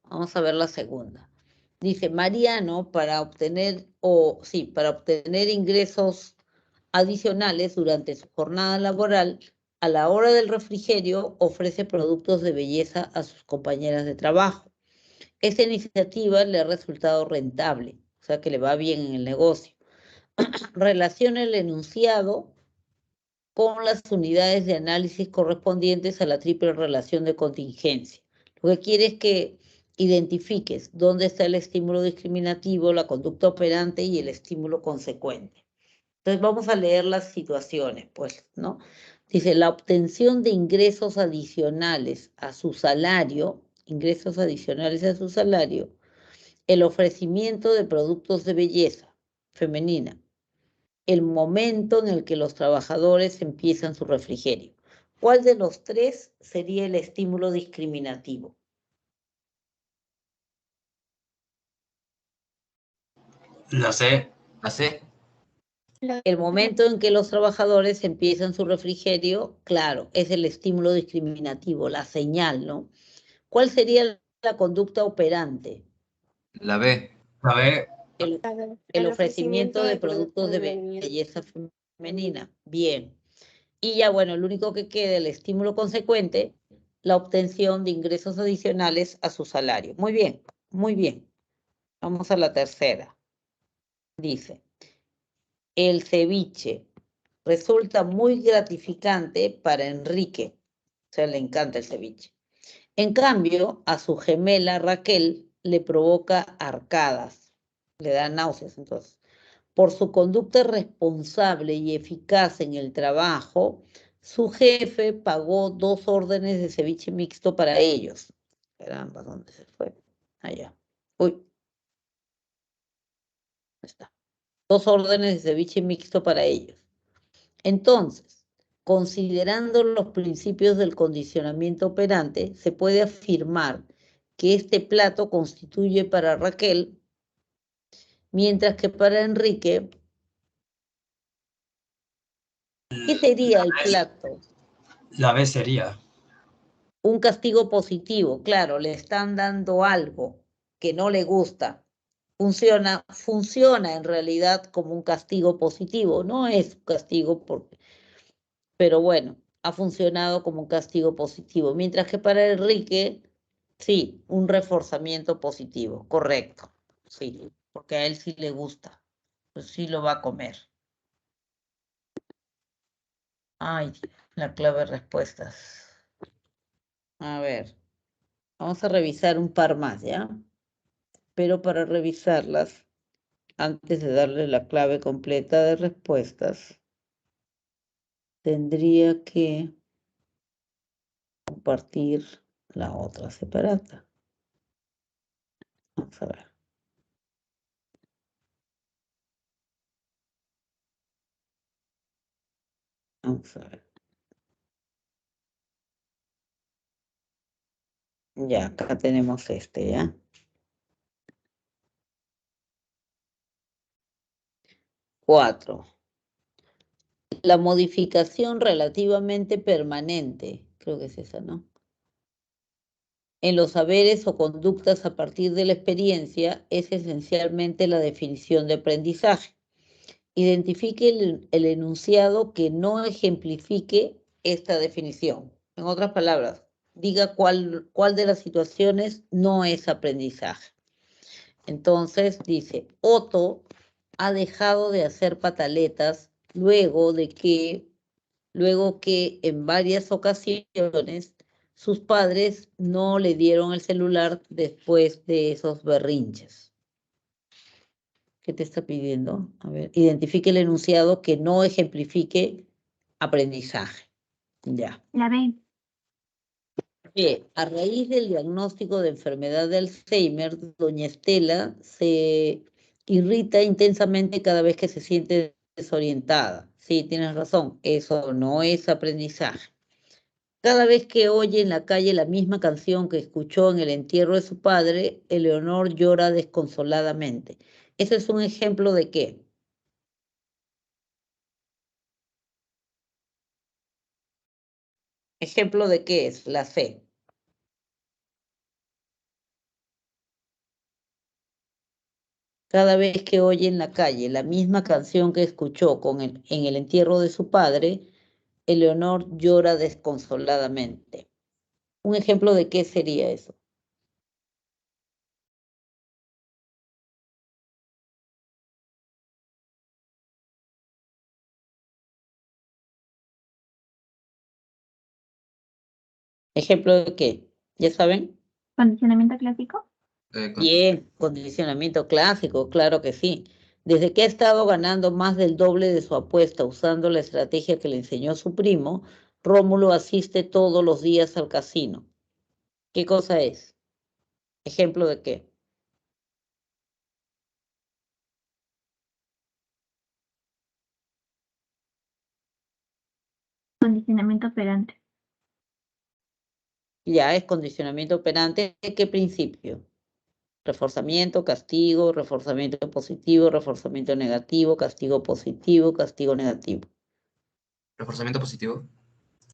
[SPEAKER 1] Vamos a ver la segunda. Dice, Mariano, para obtener ingresos adicionales durante su jornada laboral, a la hora del refrigerio ofrece productos de belleza a sus compañeras de trabajo. Esta iniciativa le ha resultado rentable, o sea que le va bien en el negocio. Relaciona el enunciado con las unidades de análisis correspondientes a la triple relación de contingencia. Lo que quiere es que identifiques dónde está el estímulo discriminativo, la conducta operante y el estímulo consecuente. Entonces vamos a leer las situaciones, pues, ¿no? Dice, la obtención de ingresos adicionales a su salario, el ofrecimiento de productos de belleza femenina, el momento en el que los trabajadores empiezan su refrigerio. ¿Cuál de los tres sería el estímulo discriminativo?
[SPEAKER 5] Lo sé.
[SPEAKER 3] La C.
[SPEAKER 1] El momento en que los trabajadores empiezan su refrigerio, claro, es el estímulo discriminativo, la señal, ¿no? ¿Cuál sería la conducta operante?
[SPEAKER 3] La B.
[SPEAKER 5] A ver,
[SPEAKER 1] El ofrecimiento de productos de belleza femenina. Bien. Y ya, bueno, el único que queda, el estímulo consecuente, la obtención de ingresos adicionales a su salario. Muy bien, muy bien. Vamos a la tercera. Dice, el ceviche resulta muy gratificante para Enrique. O sea, le encanta el ceviche. En cambio, a su gemela Raquel le provoca arcadas. Le da náuseas, entonces. Por su conducta responsable y eficaz en el trabajo, su jefe pagó 2 órdenes de ceviche mixto para ellos. Caramba, ¿dónde se fue? Allá. Uy. Ahí está. 2 órdenes de ceviche mixto para ellos. Entonces, considerando los principios del condicionamiento operante, se puede afirmar que este plato constituye para Raquel, mientras que para Enrique, ¿qué sería el plato?
[SPEAKER 5] la B sería.
[SPEAKER 1] Un castigo positivo, claro, le están dando algo que no le gusta. funciona en realidad como un castigo positivo. No es un castigo, pero bueno, ha funcionado como un castigo positivo. Mientras que para Enrique, sí, un reforzamiento positivo, correcto. Sí, porque a él sí le gusta, pues sí lo va a comer. Ay, la clave de respuestas. A ver, vamos a revisar un par más, ¿ya? Pero para revisarlas, antes de darle la clave completa de respuestas, tendría que compartir la otra separata. Vamos a ver. Vamos a ver. Ya, acá tenemos este, ¿ya? 4. La modificación relativamente permanente, creo que es esa, ¿no? En los saberes o conductas a partir de la experiencia es esencialmente la definición de aprendizaje. Identifique el enunciado que no ejemplifique esta definición. En otras palabras, diga cuál de las situaciones no es aprendizaje. Entonces dice, Otto ha dejado de hacer pataletas luego que en varias ocasiones sus padres no le dieron el celular después de esos berrinches. ¿Qué te está pidiendo? A ver, identifique el enunciado que no ejemplifique aprendizaje. Ya.
[SPEAKER 4] La B.
[SPEAKER 1] Bien, a raíz del diagnóstico de enfermedad de Alzheimer, doña Estela se irrita intensamente cada vez que se siente desorientada. Sí, tienes razón, eso no es aprendizaje. Cada vez que oye en la calle la misma canción que escuchó en el entierro de su padre, Eleonor llora desconsoladamente. ¿Ese es un ejemplo de qué? ¿Ejemplo de qué es? La C. Cada vez que oye en la calle la misma canción que escuchó en el entierro de su padre, Eleonor llora desconsoladamente. ¿Un ejemplo de qué sería eso? ¿Ejemplo de qué? ¿Ya saben?
[SPEAKER 4] Condicionamiento clásico.
[SPEAKER 1] Bien, condicionamiento clásico, claro que sí. Desde que ha estado ganando más del doble de su apuesta usando la estrategia que le enseñó su primo, Rómulo asiste todos los días al casino. ¿Qué cosa es? ¿Ejemplo de qué?
[SPEAKER 4] Condicionamiento operante.
[SPEAKER 1] Ya es condicionamiento operante. ¿De qué principio? Reforzamiento, castigo, reforzamiento positivo, reforzamiento negativo, castigo positivo, castigo negativo.
[SPEAKER 3] ¿Reforzamiento positivo?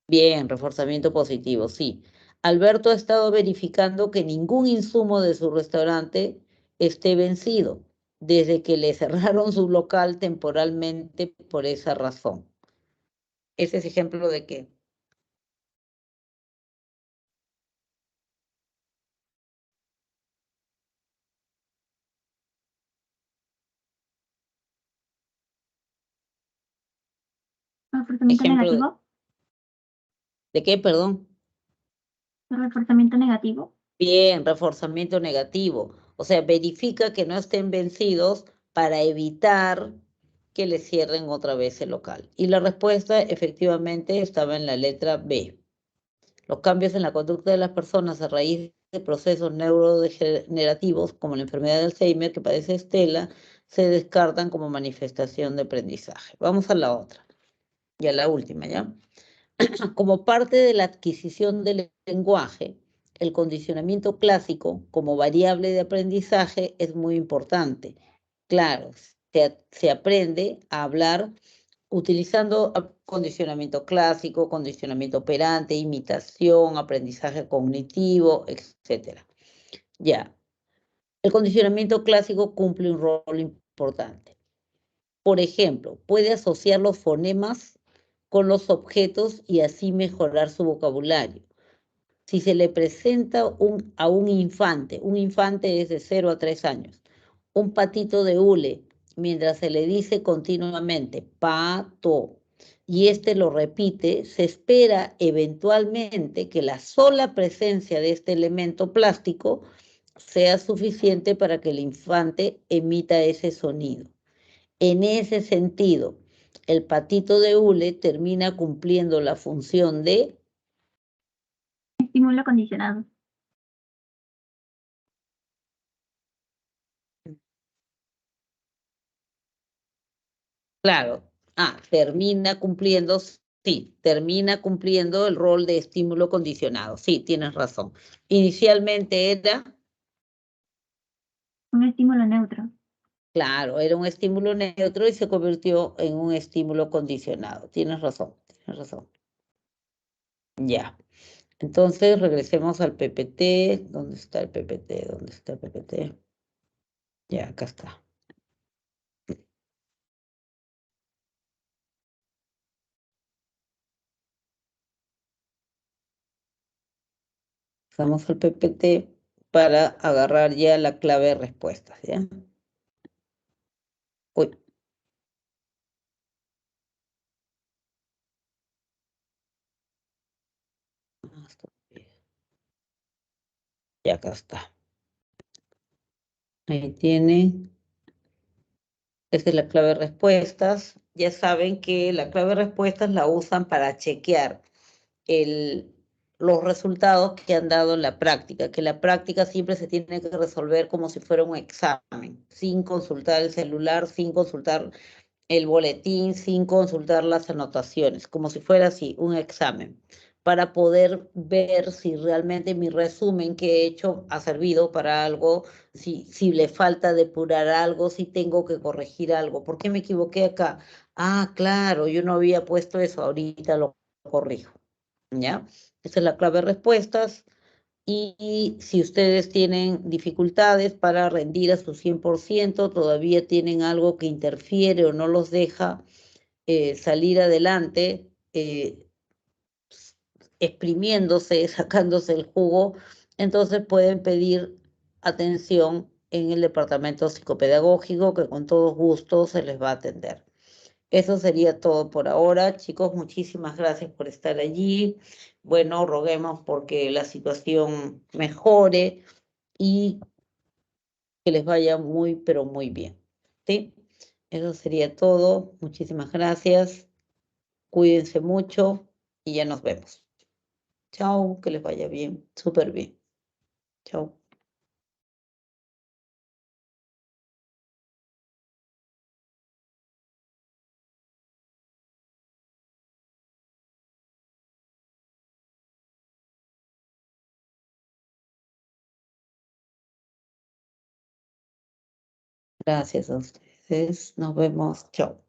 [SPEAKER 1] Bien, reforzamiento positivo, sí. Alberto ha estado verificando que ningún insumo de su restaurante esté vencido, desde que le cerraron su local temporalmente por esa razón. ¿Ese es ejemplo de qué?
[SPEAKER 4] Reforzamiento
[SPEAKER 1] Ejemplo
[SPEAKER 4] negativo.
[SPEAKER 1] ¿de qué, perdón?
[SPEAKER 4] Reforzamiento negativo.
[SPEAKER 1] Bien, reforzamiento negativo. O sea, verifica que no estén vencidos para evitar que le cierren otra vez el local. Y la respuesta efectivamente estaba en la letra B. Los cambios en la conducta de las personas a raíz de procesos neurodegenerativos, como la enfermedad de Alzheimer que padece Estela, se descartan como manifestación de aprendizaje. Vamos a la otra. Y a la última, ¿ya? Como parte de la adquisición del lenguaje, el condicionamiento clásico como variable de aprendizaje es muy importante. Claro, se aprende a hablar utilizando condicionamiento clásico, condicionamiento operante, imitación, aprendizaje cognitivo, etc. Ya. El condicionamiento clásico cumple un rol importante. Por ejemplo, puede asociar los fonemas con los objetos y así mejorar su vocabulario. Si se le presenta a un infante es de 0 a 3 años, un patito de hule, mientras se le dice continuamente pato, y este lo repite, se espera eventualmente que la sola presencia de este elemento plástico sea suficiente para que el infante emita ese sonido. En ese sentido, el patito de hule termina cumpliendo la función de
[SPEAKER 4] Estímulo condicionado.
[SPEAKER 1] Claro. Termina cumpliendo, sí, termina cumpliendo el rol de estímulo condicionado. Sí, tienes razón. Inicialmente era,
[SPEAKER 4] Un estímulo neutro.
[SPEAKER 1] claro, era un estímulo neutro y se convirtió en un estímulo condicionado. Tienes razón, tienes razón. Ya. Entonces, regresemos al PPT. ¿Dónde está el PPT? ¿Dónde está el PPT? Ya, acá está. Usamos el PPT para agarrar ya la clave de respuestas, ¿ya? Uy. Y acá está. Ahí tienen. Esta es la clave de respuestas. Ya saben que la clave de respuestas la usan para chequear los resultados que han dado en la práctica, que la práctica siempre se tiene que resolver como si fuera un examen, sin consultar el celular, sin consultar el boletín, sin consultar las anotaciones, como si fuera así, un examen, para poder ver si realmente mi resumen que he hecho ha servido para algo, si le falta depurar algo, si tengo que corregir algo. ¿Por qué me equivoqué acá? Claro, yo no había puesto eso, ahorita lo corrijo. ¿Ya? Esa es la clave de respuestas. Y si ustedes tienen dificultades para rendir a su 100%, todavía tienen algo que interfiere o no los deja salir adelante, exprimiéndose, sacándose el jugo, entonces pueden pedir atención en el departamento psicopedagógico, que con todo gusto se les va a atender. Eso sería todo por ahora. Chicos, muchísimas gracias por estar allí. Bueno, roguemos porque la situación mejore y que les vaya muy, pero muy bien. ¿Sí? Eso sería todo. Muchísimas gracias. Cuídense mucho y ya nos vemos. Chao, que les vaya bien, súper bien. Chao. Gracias a ustedes. Nos vemos. Chao.